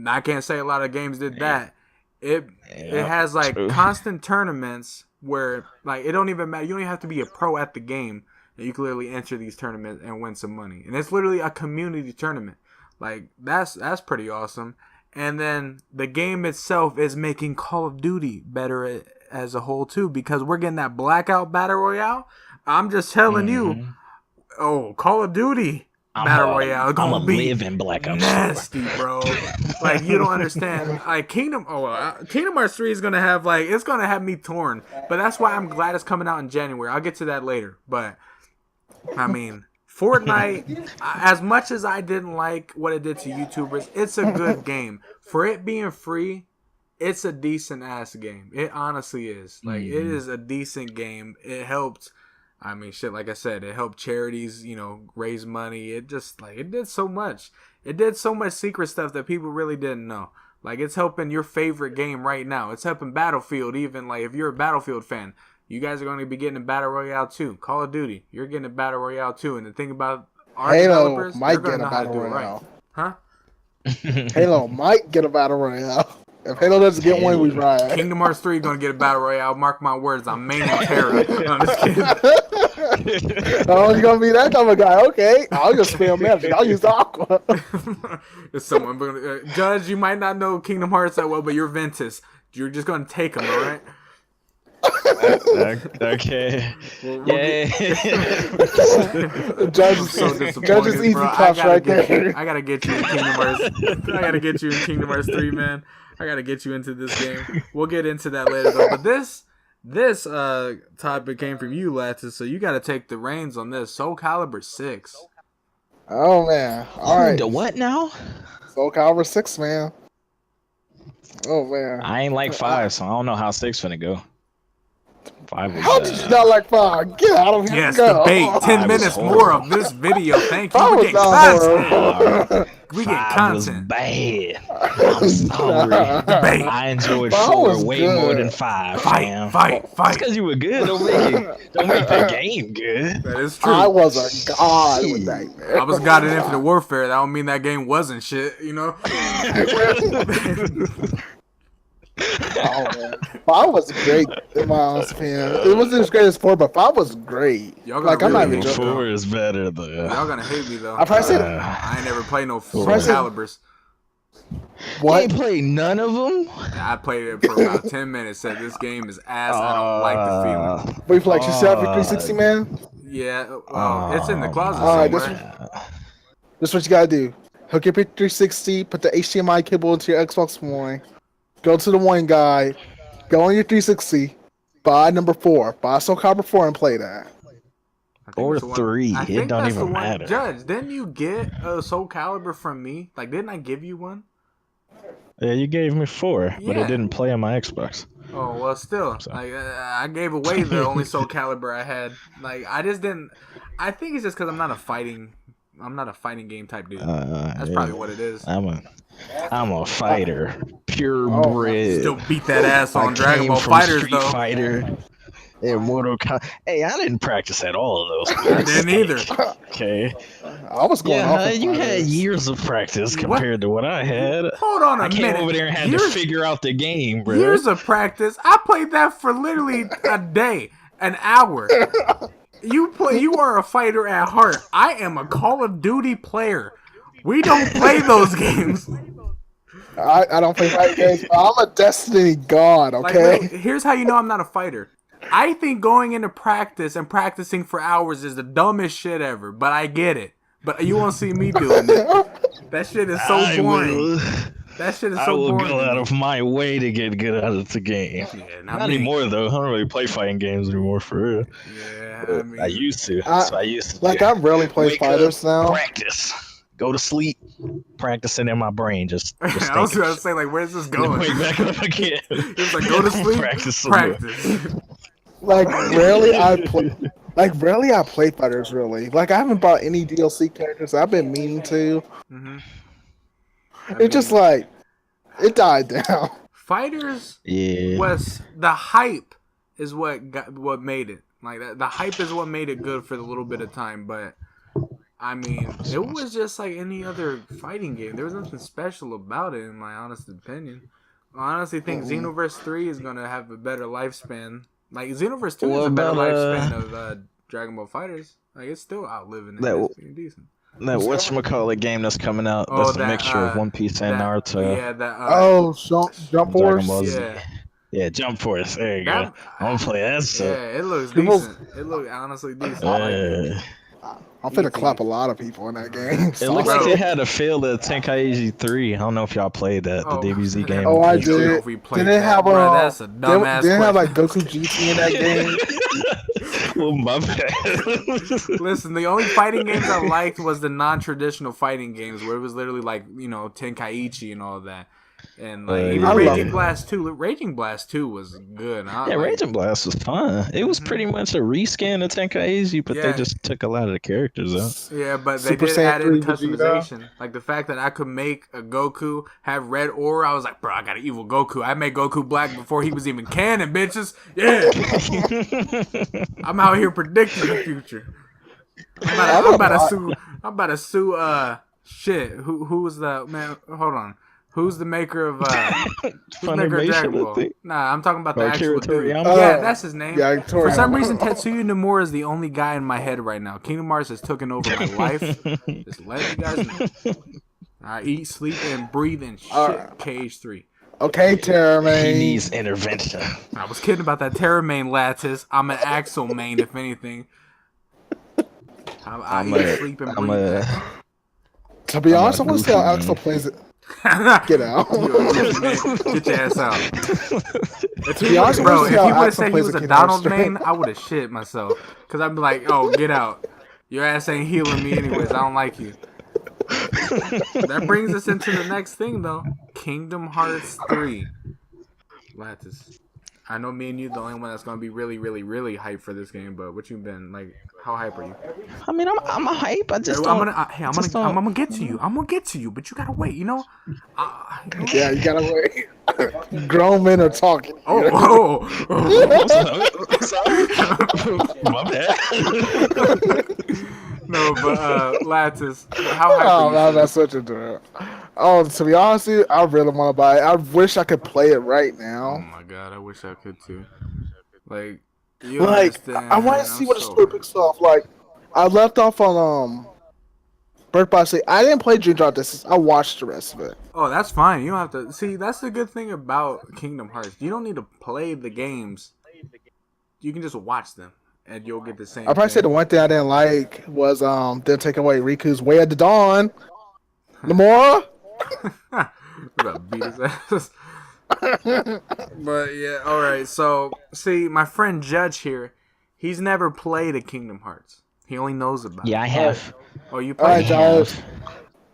I can't say a lot of games did that. It has like constant tournaments where like it don't even matter. You don't even have to be a pro at the game. And you can literally enter these tournaments and win some money. And it's literally a community tournament. Like that's pretty awesome. And then the game itself is making Call of Duty better as a whole too, because we're getting that Blackout Battle Royale. I'm just telling you, Call of Duty Battle Royale gonna be live in Blackout nasty, bro. Like you don't understand. Like Kingdom Hearts 3 is gonna have it's gonna have me torn. But that's why I'm glad it's coming out in January. I'll get to that later. But I mean, Fortnite, as much as I didn't like what it did to YouTubers, it's a good game. For it being free, it's a decent ass game. It honestly is. Like it is a decent game. It helped. I mean, shit, like I said, it helped charities, raise money. It just, it did so much. It did so much secret stuff that people really didn't know. Like, it's helping your favorite game right now. It's helping Battlefield even, if you're a Battlefield fan. You guys are going to be getting a Battle Royale too. Call of Duty, you're getting a Battle Royale too. And the thing about our developers, they're going to know how to do it right. Huh? Halo might get a Battle Royale. If Halo doesn't get one, we ride. Kingdom Hearts 3 going to get a Battle Royale. Mark my words. I'm maining Terra. No, I'm just kidding. Oh, you're going to be that type of guy. Okay. I'll just spam magic. I'll use Aqua. It's someone. Judge, you might not know Kingdom Hearts that well, but you're Ventus. You're just going to take them, all right? Okay. Yeah. Judge's easy cuffs right there. I gotta get you in Kingdom Hearts. I gotta get you in Kingdom Hearts 3, man. I gotta get you into this game. We'll get into that later though. But this topic came from you, lLatus, so you gotta take the reins on this. Soul Calibur 6. Oh man. Alright. The what now? Soul Calibur 6, man. Oh man. I ain't like 5, so I don't know how 6 finna go. 5 was, how did you not like 5? Get out of here. Yes, debate. 10 minutes more of this video. Thank you. We get content. We get content. Was bad. I'm sorry. Debate. I enjoyed 4 way more than 5. Fight. Just because you were good don't make the game good. That is true. I was a god with that, man. I was god in Infinite Warfare. That don't mean that game wasn't shit, Oh man, 5 was great in my honest opinion. It wasn't as great as 4, but 5 was great. I'm not even joking. 4 is better though. Y'all gonna hate me though. I probably said I ain't never played no Soul Caliburs. What? You ain't played none of them? I played it for about 10 minutes. Said this game is ass. I don't like the feeling. Wait for yourself for 360, man. Yeah, well, it's in the closet somewhere. This is what you gotta do. Hook your 360. Put the HDMI cable into your Xbox One. Go to the one guy, go on your 360, buy number 4, buy Soul Calibur 4 and play that. Or 3, it don't even matter. Judge, didn't you get a Soul Calibur from me? Didn't I give you one? Yeah, you gave me 4, but Yeah. it didn't play on my Xbox. Oh, well, still. So. I gave away the only Soul Calibur I had. I just didn't. I think it's just because I'm not a fighting game type dude. That's probably what it is. I'm a fighter, purebred. Still beat that ass on Dragon Ball Fighters Fighters though. Fighter, and Mortal Kombat. Hey, I didn't practice at all of those. I didn't either. Okay. I was going off. You had years of practice compared to what I had. Hold on a minute. I came over there and had to figure out the game, bro. Years of practice. I played that for literally a day, an hour. You are a fighter at heart. I am a Call of Duty player. We don't play those games. I don't play fighting games. I'm a Destiny god, okay? Here's how you know I'm not a fighter. I think going into practice and practicing for hours is the dumbest shit ever, but I get it. But you won't see me doing it. That shit is so boring. That shit is so boring. I will go out of my way to get good out of the game. Yeah, not anymore though. I don't really play fighting games anymore for real. Yeah, I used to. That's what I used to do. I rarely play fighters now. Practice. Go to sleep. Practicing in my brain. Just I was going to say, where's this going? Wake back up again. It was go to sleep. Practice. Rarely I play. Like, rarely I play fighters, really. Like, I haven't bought any DLC characters. I've been meaning to. I It's just mean, like, it died down. fighters Yeah. was the hype is what made it. Like the hype is what made it good for the little bit of time, but I mean, it was just like any other fighting game. There was nothing special about it, in my honest opinion. I honestly think Xenoverse 3 is gonna have a better lifespan. Like Xenoverse 2 What is a better about, lifespan of Dragon Ball Fighters. Like it's still outliving it. That- It's pretty decent. That whatchamacallit game that's coming out? Oh, That's a that, mixture of One Piece and Naruto. Yeah, that. Oh, Jump Dragon Force? Ball Z. Yeah. Yeah, Jump Force. There you go. That, I'm gonna play that shit. yeah, it looks People- decent. It looks honestly decent. I like it. I'm finna clap a lot of people in that game. It looks like it had a feel of Tenkaichi 3. I don't know if y'all played that, the DBZ game. Oh, I You don't know did. if we played Did it that, have bro. That's a dumbass didn't it have like question. Goku GT in that game? Well, my bad. Listen, the only fighting games I liked was the non-traditional fighting games where it was literally like, Tenkaichi and all that. And like even I love Raging it. Blast 2. Raging Blast 2 was good. Yeah, Raging Blast was fun. It was pretty much a reskin of Tenkaichi, but they Yeah. just took a lot of the characters out. Yeah, but they Super did Saiyan add in 3 Vegeta. customization. Like the fact that I could make a Goku have red aura, I was like, bro, I got an evil Goku. I made Goku black before he was even canon, bitches. Yeah. I'm out here predicting the future. I'm about to sue shit. Who was the man? Hold on. Who's the maker of who's the maker of Dragon Funimation, I Ball? think. Nah, I'm talking about the Oh, actual Akira dude. Toriyama? Yeah, that's his name. Yeah, For some Toriyama. reason, Tetsuya Nomura is the only guy in my head right now. Kingdom Hearts has taken over my life. Just let you guys know. I eat, sleep, and breathe and shit. KH3. Okay, Terra, He man. needs intervention. I was kidding about that Terra main lLatus. I'm an Axel main, if anything. I eat, sleep, and breathe. To be honest, I a want to see how goofy Axel man. plays it. Get out. Get your ass out. To be honest, I Bro, want if to he see how would have Axel said he plays was the a Kingdom Hearts Donald straight. main, I would have shit myself. Because I'd be like, oh, get out. Your ass ain't healing me anyways. I don't like you. That brings us into the next thing, though. Kingdom Hearts 3. lLatus. I know me and you the only one that's going to be really, really, really hyped for this game, but what you been, like, how hype are you? I mean, I'm a hype. I just I'm don't. gonna get to you. I'm gonna get to you, but you gotta wait. You know. Yeah, you gotta wait. Grown men are talking. Oh. My bad. No, but lLatus, how hype Oh are you? man, that's such a dream. Oh, to be honest with you, I really want to buy it. I wish I could play it right Oh now. my god, I wish I could too. Like, you Like, understand? I want to I'm see what the so story hyped. picks off. Like, I left off on Birth by Sleep. I didn't play Dream Drop Distance. I watched the rest of it. Oh, that's fine. You don't have to see. That's the good thing about Kingdom Hearts. You don't need to play the games. You can just watch them, and you'll get the same. I probably say the one thing I didn't like was them taking away Riku's Way at the Dawn. Nomura. About beat his ass. But yeah, all right. So see, my friend Judge here, he's never played a Kingdom Hearts. He only knows about. Yeah, I it. have, Oh, you All right, played? Josh. Hey,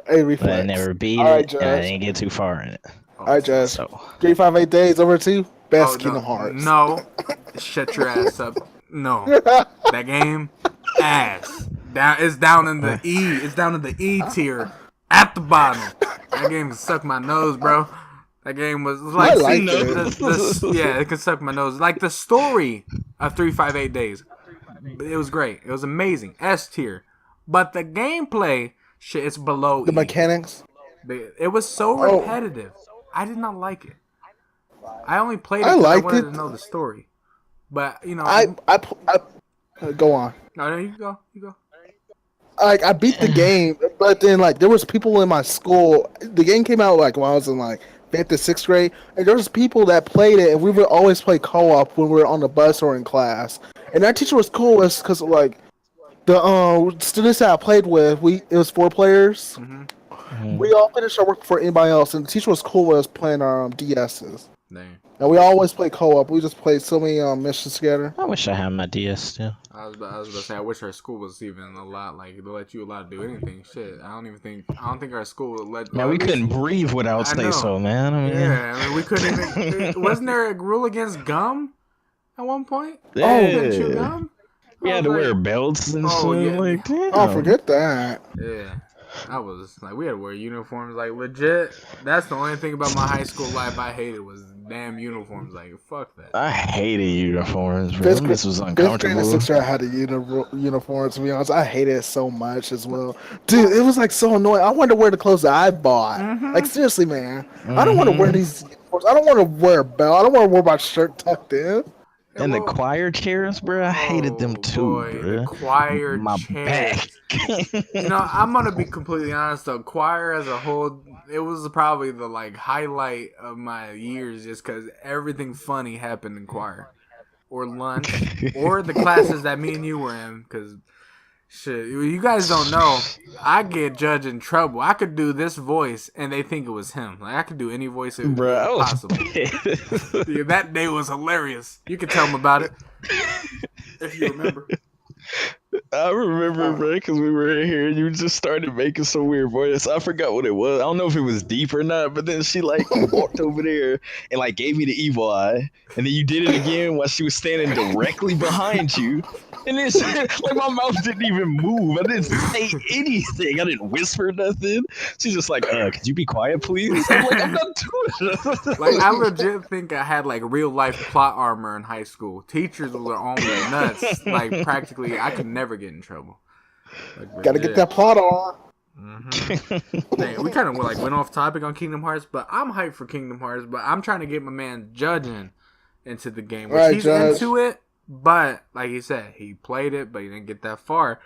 but I reflex. never beat All right, it, and I Josh. didn't get too far in it. All right, Josh. So 358 days over 2. Best Oh, Kingdom Hearts. No, shut your ass up. No, that game ass. It's down in the E. It's down in the E tier at the bottom. That game can suck my nose, bro. That game was like, I liked see, yeah, it can suck my nose. Like the story of 358 Days, it was great. It was amazing. S tier, but the gameplay, shit, it's below The E. mechanics. It was so Oh. repetitive. I did not like it. I only played it I because I liked wanted it. to know the story. But you know, I go on. no, you go. Like I beat the game, but then like there was people in my school. The game came out like when I was in like 5th to 6th grade, and there was people that played it, and we would always play co-op when we were on the bus or in class. And that teacher was cool, because like the students that I played with, it was 4 players. We all finished our work before anybody else, and the teacher was cool with us playing our DSs. Dang. And we always play co-op. We just played so many missions together. I wish I had my DS still. I was about to say, I wish our school was even a lot like they let you allowed to do anything. Shit, I don't think our school would let. Man, we couldn't breathe without I know. say so, man. I mean, Yeah, I mean, we couldn't even. Wasn't there a rule against gum at one point? Yeah. You couldn't chew gum. We I had was to like, wear belts and oh, shit. yeah. Like, damn. Oh, forget that. Yeah. I was like, we had to wear uniforms. Like, legit, that's the only thing about my high school life I hated was damn uniforms. Like, fuck that. I hated uniforms, bro. Fifth, This was fifth grade and uncomfortable. sixth grade, I had a uniform. To be honest, I hated it so much as well, dude. It was like so annoying. I wanted to wear the clothes that I bought. Like seriously, man, I don't want to wear these uniforms. I don't want to wear a belt. I don't want to wear my shirt tucked in. And the choir chairs, bro, I hated them too, Boy, bro. the choir My back. chairs. You know, I'm gonna be completely honest though. Choir as a whole, it was probably the like highlight of my years, just because everything funny happened in choir, or lunch, or the classes that me and you were in. Because shit, you guys don't know, I get judged in trouble. I could do this voice, and they think it was him. Like I could do any voice Bro, I was possible. Yeah, that day was hilarious. You can tell them about it if you remember. I remember, bro, because we were in here and you just started making some weird voice. I forgot what it was. I don't know if it was deep or not, but then she like walked over there and like gave me the evil eye. And then you did it again while she was standing directly behind you. And then she, like my mouth didn't even move. I didn't say anything. I didn't whisper nothing. She's just like, could you be quiet, please? I'm like, I'm not doing it. Like I legit think I had like real life plot armor in high school. Teachers were on me nuts. Like practically, I could never get in trouble. Like, Gotta get that plot on. Dang, we kind of like went off topic on Kingdom Hearts, but I'm hyped for Kingdom Hearts. But I'm trying to get my man judging into the game, which Right, he's Judge. into it. But like he said, he played it, but he didn't get that far.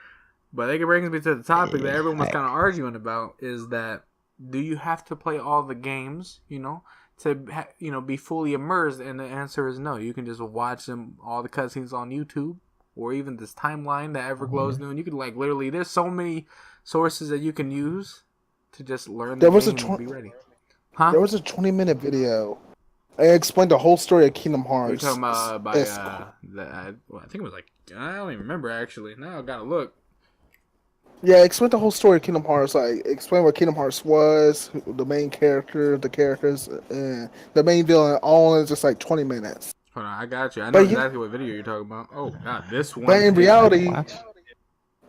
But that brings me to the topic that everyone was kind of arguing about: is that do you have to play all the games, to be fully immersed? And the answer is no. You can just watch them all the cutscenes on YouTube, or even this timeline that Everglow's doing. You can like literally, there's so many sources that you can use to just learn the game and be ready. Huh? There was a 20-minute video. It explained the whole story of Kingdom Hearts. You're talking about I think it was like, I don't even remember actually. Now I gotta look. Yeah, explain the whole story of Kingdom Hearts. Like, explain what Kingdom Hearts was, the main character, the characters, and the main villain, all in just like 20 minutes. Hold on, I got you. I know exactly what video you're talking about. Oh god, this one. But in reality,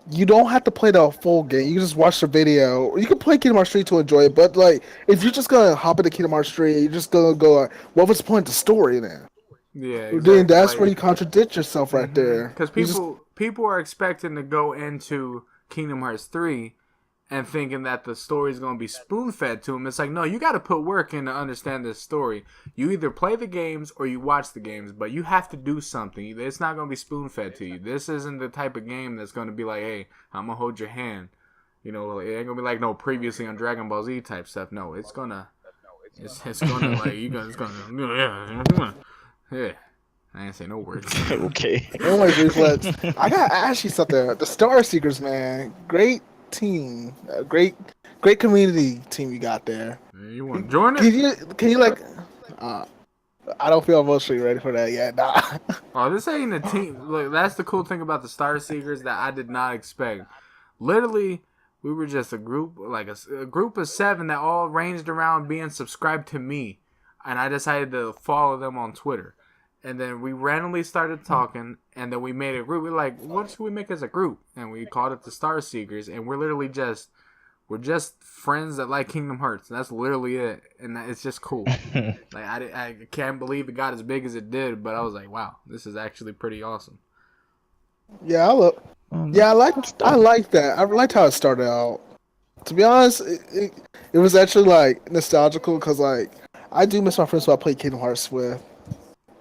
you don't have to play the full game. You can just watch the video. You can play Kingdom Hearts 3 to enjoy it, but like, if you're just gonna hop into Kingdom Hearts 3, you're just gonna go like, what was the point of the story then? Yeah, exactly. Then that's where you contradict yourself right there. Because people are expecting to go into Kingdom Hearts 3 and thinking that the story is going to be spoon-fed to them. It's like, no, you got to put work in to understand this story. You either play the games or you watch the games, but you have to do something. It's not going to be spoon-fed to you. This isn't the type of game that's going to be like, hey, I'm going to hold your hand. It ain't going to be like, no, previously on Dragon Ball Z type stuff. No, it's going to, it's going to, like, it's going to, yeah. I didn't say no words. Okay. Anyways, Reflex, I gotta ask you something. The Star Seekers, man, great team, great community team you got there. You want to join it? Can you like? I don't feel emotionally ready for that yet. Nah. Oh, this ain't a team. Look, that's the cool thing about the Star Seekers that I did not expect. Literally, we were just a group, like a group of 7 that all ranged around being subscribed to me, and I decided to follow them on Twitter. And then we randomly started talking, and then we made a group. We're like, what should we make as a group? And we called it the Star Seekers, and we're literally we're just friends that like Kingdom Hearts. That's literally it, and it's just cool. Like I can't believe it got as big as it did, but I was like, wow, this is actually pretty awesome. Yeah, I like that. I liked how it started out. To be honest, it was actually like nostalgical because like I do miss my friends who I played Kingdom Hearts with.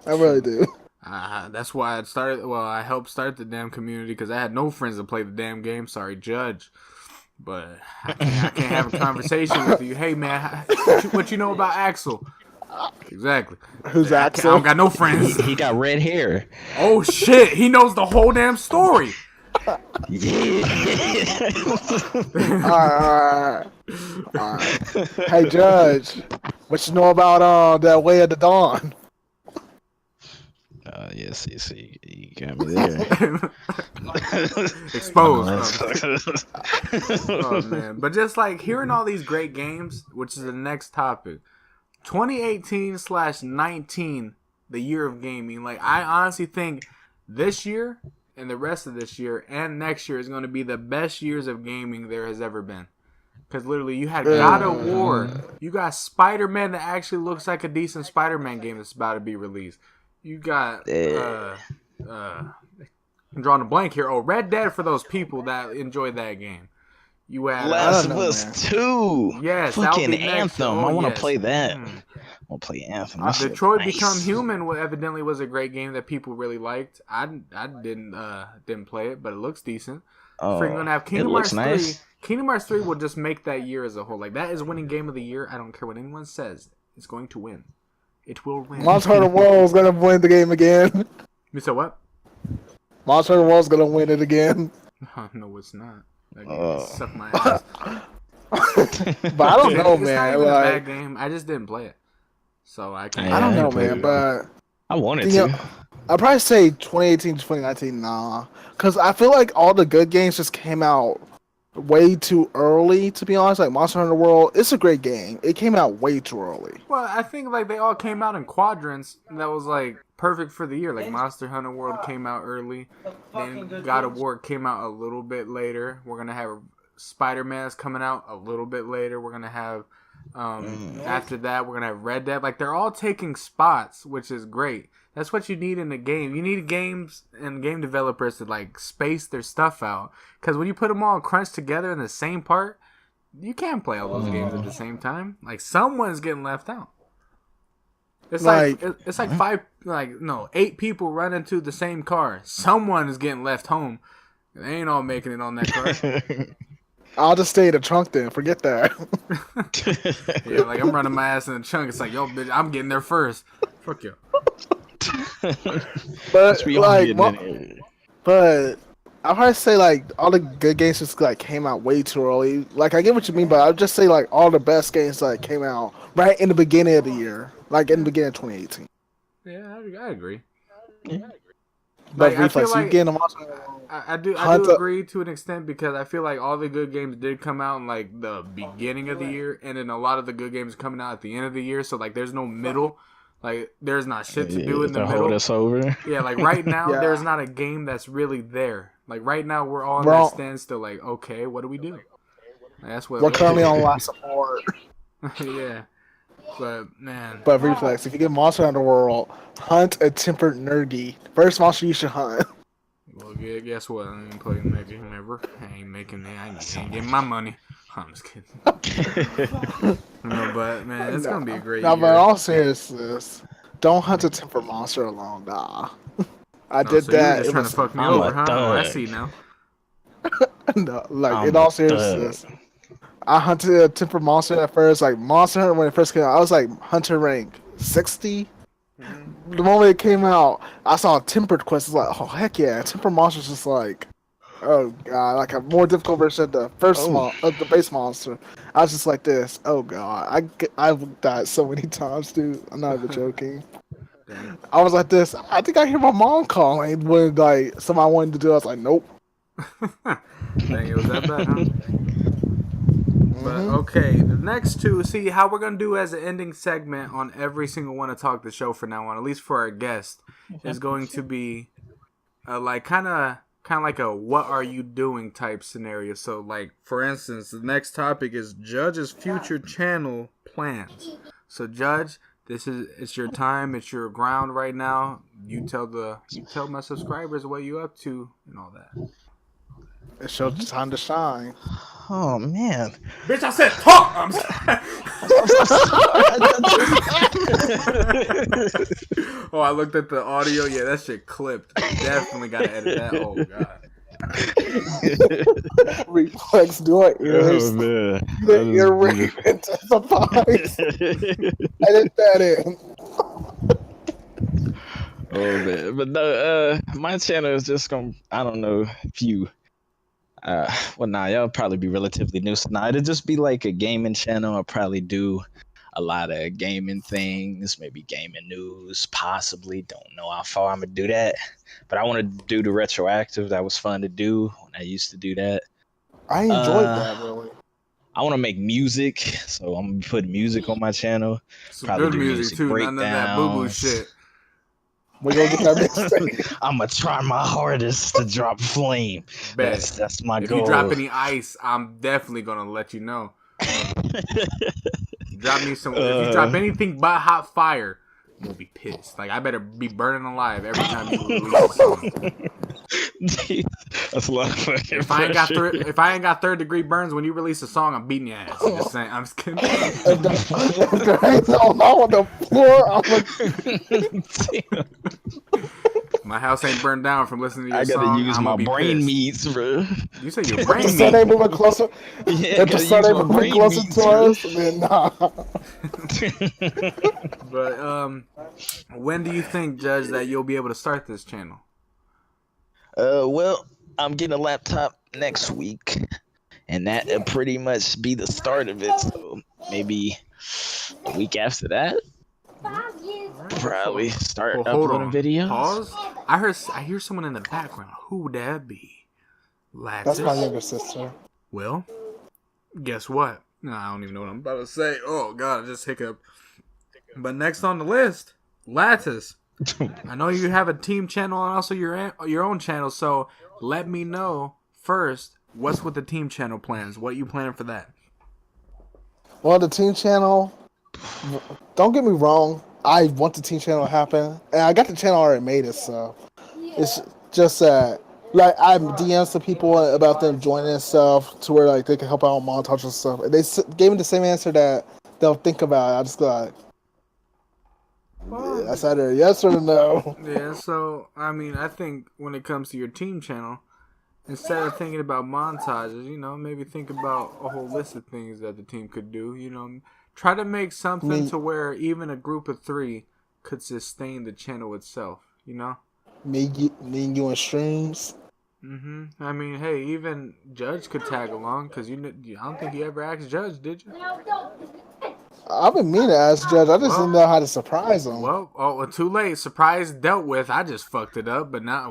I really do. That's why I helped start the damn community because I had no friends to play the damn game. Sorry, Judge. But I can't have a conversation with you. Hey, man, what you know about Axel? Exactly. Who's Axel? I don't got no friends. He got red hair. Oh, shit. He knows the whole damn story. Yeah. All right. Hey, Judge, what you know about that Way of the Dawn? Yes, you got me there. Exposed. Oh, man. But just like hearing all these great games, which is the next topic, 2018/19, the year of gaming. Like, I honestly think this year and the rest of this year and next year is going to be the best years of gaming there has ever been. Because literally, you had God of War, you got Spider-Man that actually looks like a decent Spider-Man game that's about to be released. You got I'm drawing a blank here. Oh, Red Dead for those people that enjoy that game. You had Last of Us 2. Yes, fucking that'll be next. Anthem. I want to yes. play that. I want to play Anthem. Detroit nice. Become Human evidently was a great game that people really liked. I didn't play it, but it looks decent. We're gonna have Kingdom Hearts 3. Nice. Kingdom Hearts 3 will just make that year as a whole. Like, that is winning game of the year. I don't care what anyone says. It's going to win. It will win. Monster Hunter World's gonna win the game again. You said what? Monster Hunter World's gonna win it again. No, it's not. That game suck my ass. But I don't know, It's man. not even a Like, bad game. I just didn't play it. So I can't. I don't Yeah, know, I played man. it. But I wanted to. I'd probably say 2018 to 2019, nah. Because I feel like all the good games just came out way too early, to be honest. Like, Monster Hunter World, it's a great game. It came out way too early. Well, I think like they all came out in quadrants that was like perfect for the year. Like Monster Hunter World came out early, then God of War came out a little bit later. We're gonna have Spider-Man's coming out a little bit later. We're gonna have after that we're gonna have Red Dead. Like, they're all taking spots, which is great. That's what you need in a game. You need games and game developers to like space their stuff out. Because when you put them all crunched together in the same part, you can't play all those games at the same time. Like, someone's getting left out. It's like it's like 8 people run into the same car. Someone is getting left home. They ain't all making it on that car. I'll just stay in the trunk then. Forget that. Yeah, like, I'm running my ass in the trunk. It's like, yo, bitch, I'm getting there first. Fuck you. But like, but I'll probably say like all the good games just like came out way too early. Like, I get what you mean, but I'll just say like all the best games like came out right in the beginning of the year, like in the beginning of 2018. Yeah, I agree. But Like, Reflex, I you feel getting them I do agree to an extent, because I feel like all the good games did come out in like the beginning of the year, and then a lot of the good games coming out at the end of the year. So like, there's no middle. Like, there's not shit to do in the middle. Hold us over. Yeah, like right now, Yeah. there's not a game that's really there. Like, right now, we're all in that standstill. Like, okay, what do we do? Like, that's what we're currently on life support. Yeah, but man. But Reflex, if you get Monster Hunter World, hunt a tempered nerdy. First monster you should hunt. Well, yeah, guess what? I ain't playing that game ever. I ain't making it. I ain't getting my money. I'm just kidding. No, but man, it's gonna be a great year. But in all seriousness, don't hunt a tempered monster alone. Nah, I did so that. You were just trying to fuck me I'm over, a huh? Oh, I thug. see now. No, like, in all seriousness, I hunted a tempered monster at first. Like, Monster Hunter, when it first came out, I was like hunter rank 60. The moment it came out, I saw tempered quest. It's like, oh heck yeah, tempered monster's just like, oh god, like a more difficult version of the first of the base monster. I was just like this. Oh god, I've died so many times, dude. I'm not even joking. I was like this. I think I hear my mom calling when like somebody wanted to do it. I was like, nope. Dang, it was that bad, huh? But okay, the next two, see how we're gonna do as an ending segment on every single one of Talk the Show from now on, at least for our guest, is going to be like kind of like a what are you doing type scenario. So like, for instance, the next topic is Judge's future channel plans. So Judge, it's your time, it's your ground right now. You tell my subscribers what you up to and all that. It's your time to shine. Oh man. Bitch, I said talk. Oh, I looked at the audio. Yeah, that shit clipped. Definitely gotta edit that. Oh god. Reflex, do I ears? Oh man. The ear rape intensifies. Edit that in. Oh man. But no, my channel is just gonna, I don't know if you y'all probably be relatively new. So it'll just be like a gaming channel. I'll probably do a lot of gaming things, maybe gaming news, possibly. Don't know how far I'm gonna do that. But I want to do the retroactive. That was fun to do when I used to do that. I enjoyed that really. I want to make music, so I'm gonna put music on my channel. Some good music too. None of that boo boo shit. We gonna get that mixtape. I'm gonna try my hardest to drop flame. Bet. That's my If goal. you drop any ice, I'm definitely gonna let you know. Drop me some. If you drop anything but hot fire, I'm gonna be pissed. Like I better be burning alive every time you release a song. That's a lot of fucking If I ain't got if I ain't got third degree burns when you release a song, I'm beating your ass. I'm just saying. I'm just kidding. If the hands on the floor, My house ain't burned down from listening to your I gotta song. use I'm my gonna be brain pissed. meats, bro. You say your if brain the sun ain't meat. moving closer, Yeah, if the sun ain't moving closer to us, then nah. But when do you think, Judge, that you'll be able to start this channel? Well, I'm getting a laptop next week, and that'll pretty much be the start of it. So maybe the week after that, probably start Well, hold uploading on. videos. Pause. I hear someone in the background. Who would that be? lLatus? That's my younger sister. Well, guess what? No, I don't even know what I'm about to say. Oh God, I just hiccup. But next on the list, lLatus. I know you have a team channel and also your own channel. So let me know first. What's with the team channel plans? What you planning for that? Well, the team channel. Don't get me wrong. I want the team channel to happen, and I got the channel already made it. So it's just like I DM some people about them joining and stuff to where like they can help out on montage and stuff. And they gave me the same answer that they'll think about it. I just got. I said either yes or no. Yeah, so I mean, I think when it comes to your team channel, instead of thinking about montages, maybe think about a whole list of things that the team could do. Try to make something to where even a group of 3 could sustain the channel itself. Me and you in streams. I mean, hey, even Judge could tag along because I don't think you ever asked Judge, did you? I've been meaning to ask Judge. I just didn't know how to surprise him. Well, too late. Surprise dealt with. I just fucked it up, but not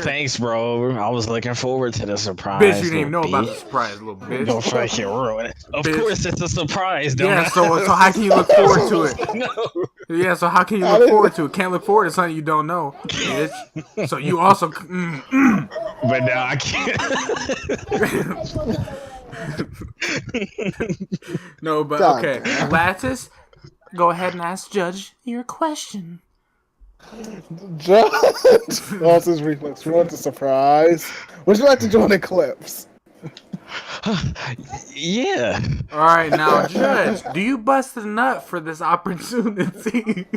Thanks, bro. I was looking forward to the surprise. Bitch, you didn't even know about the surprise, little bitch. Don't fucking ruin it. Of course, it's a surprise. Yeah, so how can you look forward to it? No. Yeah, so how can you look forward to it? Can't look forward to something you don't know, bitch. So you also. But now I can't. No, but God okay. damn. lLatus, go ahead and ask Judge your question. Judge, what's his reflex? You want the surprise? Would you like to join Eclipse? Yeah. All right, now, Judge, do you bust a nut for this opportunity?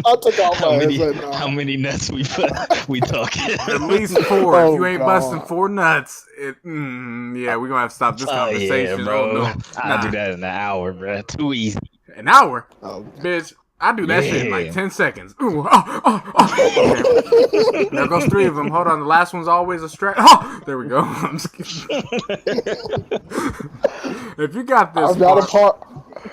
I'll take off my headset now. How many nuts we talking? At least 4. Oh, if you ain't God. busting 4 nuts, yeah, we're gonna have to stop this conversation. Yeah, bro. Oh, no. I'll do that in an hour, bro. Too easy. An hour? Oh. Bitch, I do that shit in like Yeah. 10 seconds. Ooh, Okay. There goes 3 of them. Hold on, the last one's always a stretch. Oh, there we go. I'm just kidding. If you got this, I'm not a part.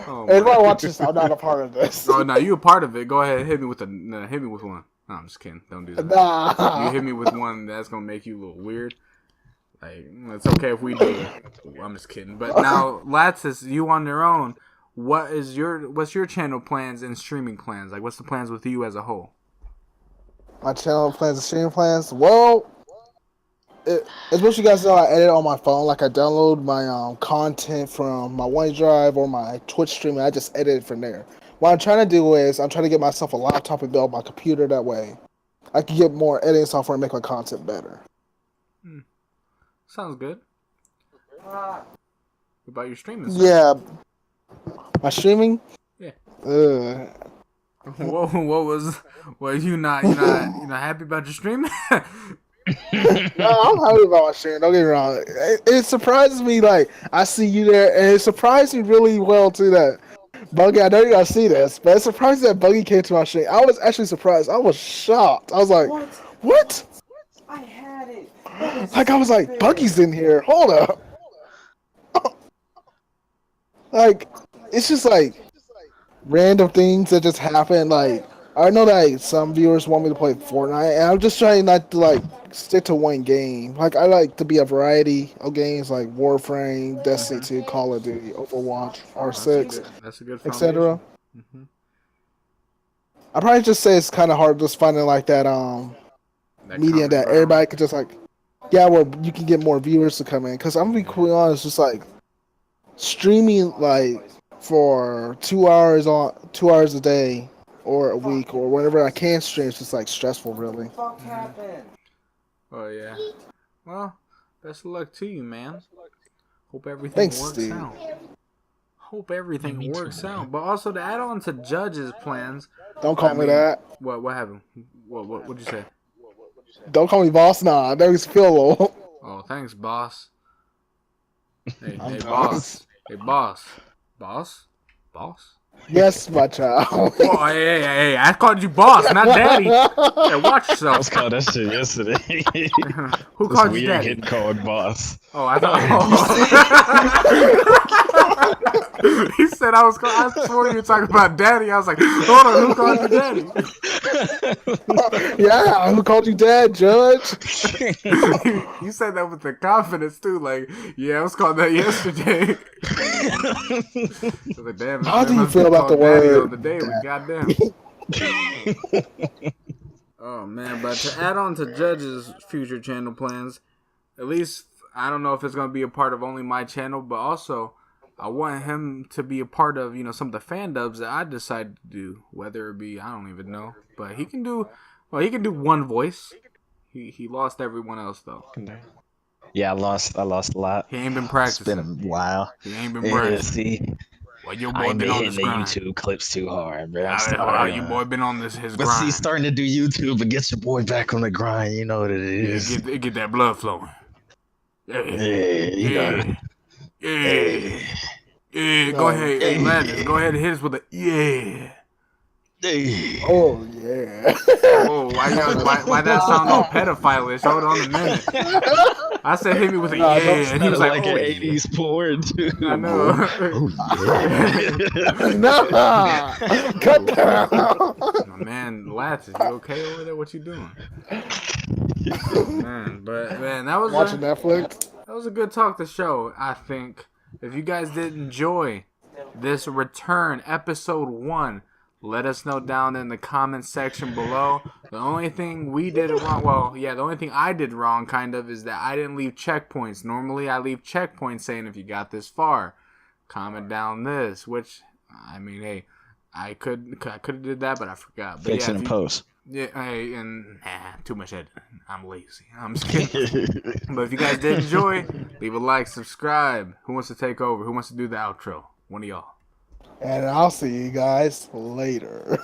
Oh, Everybody my. watch this. I'm not a part of this. Oh, no, you a part of it. Go ahead, hit me with one. No, I'm just kidding. Don't do that. Nah. You hit me with one that's gonna make you a little weird. Like, it's okay if we do it. I'm just kidding. But now, lLatus, you on your own. What's your channel plans and streaming plans? Like, what's the plans with you as a whole? My channel plans and streaming plans. Well, as most of you guys know, I edit on my phone. Like I download my content from my OneDrive or my Twitch stream, and I just edit it from there. What I'm trying to do is I'm trying to get myself a laptop and build my computer. That way, I can get more editing software and make my content better. Sounds good. What about your streaming? Yeah, my streaming. Yeah. What You not happy about your streaming? No, I'm happy about my stream. Don't get me wrong. It surprises me. Like I see you there, and it surprised me really well too. That Buggy, I know you gotta see this, but it's surprising that Buggy came to my stream. I was actually surprised. I was shocked. I was like, "What?" I had it. Like I was like, "Buggy's in here. Hold up." Like it's just like random things that just happen. Like I know that like, some viewers want me to play Fortnite, and I'm just trying not to like stick to one game. Like I like to be a variety of games like Warframe, Destiny 2, Call of Duty, Overwatch, R6, That's a good etc. foundation. I probably just say it's kind of hard just finding like that That medium common that ground. everybody could just like, yeah, well, you can get more viewers to come in. Because I'm gonna be completely honest, just like streaming like for 2 hours a day or a week or whenever I can stream, it's just like stressful, really. Oh yeah. Well, best of luck to you, man. Hope everything Thanks, works Steve. out. Hope everything me too, works man. out. But also to add on to Judge's plans. Don't call I me mean, that. what happened? What'd you say? Don't call me boss. Nah, that makes me feel old. Oh, thanks, boss. Hey, I'm hey, done. boss. Hey, boss. Boss? Boss? Yes, my child. Oh, hey, I called you boss, not daddy. Hey, watch I yourself. was called that shit yesterday. Who It's called you weird daddy? getting called boss. Oh, I thought. He said I was. I swore you were talking about daddy. I was like, hold on, who called you daddy? Yeah, who called you dad, Judge? You said that with the confidence too. Like, yeah, I was called that yesterday. I was like, damn, How do you must feel be about the called daddy on word the daily. dad? Goddamn. Oh man, but to add on to Judge's future channel plans, at least I don't know if it's gonna be a part of only my channel, but also I want him to be a part of some of the fan dubs that I decide to do. Whether it be I don't even know, but he can do one voice. He lost everyone else though. Yeah, I lost a lot. He ain't been It's been a practicing. while. He ain't been Yeah, practicing. see, Well, your I boy ain't been been on hitting this the grind. YouTube clips too hard, bro. I'm Your boy been on his But see, grind. starting to do YouTube and get your boy back on the grind, you know what it is. Get that blood flowing. Yeah, you know. Yeah. Hey, Yeah. Go ahead, hey lLatus. Go hey, ahead and hit us with a yeah. hey. Oh yeah. Oh, why that sound all pedophile-ish? Hold on a minute. I said hit me with a Nah, yeah, don't and he was Sounded like, like oh an yeah. 80s porn, too. I know. Oh, yeah. Nah, cut down. My man, lLatus, you okay over there? What you doing? Oh man, but man, that Watching Netflix. was a good talk to show. I think if you guys did enjoy this return episode 1, let us know down in the comment section below. The only thing we did wrong, the only thing I did wrong kind of is that I didn't leave checkpoints. Normally I leave checkpoints saying if you got this far, comment down this, which I mean, hey, I could have did that, but I forgot. But Fix yeah, it in post. yeah, hey, and too much editing. I'm lazy. I'm just kidding. But if you guys did enjoy, leave a like, subscribe. Who wants to take over? Who wants to do the outro? One of y'all. And I'll see you guys later.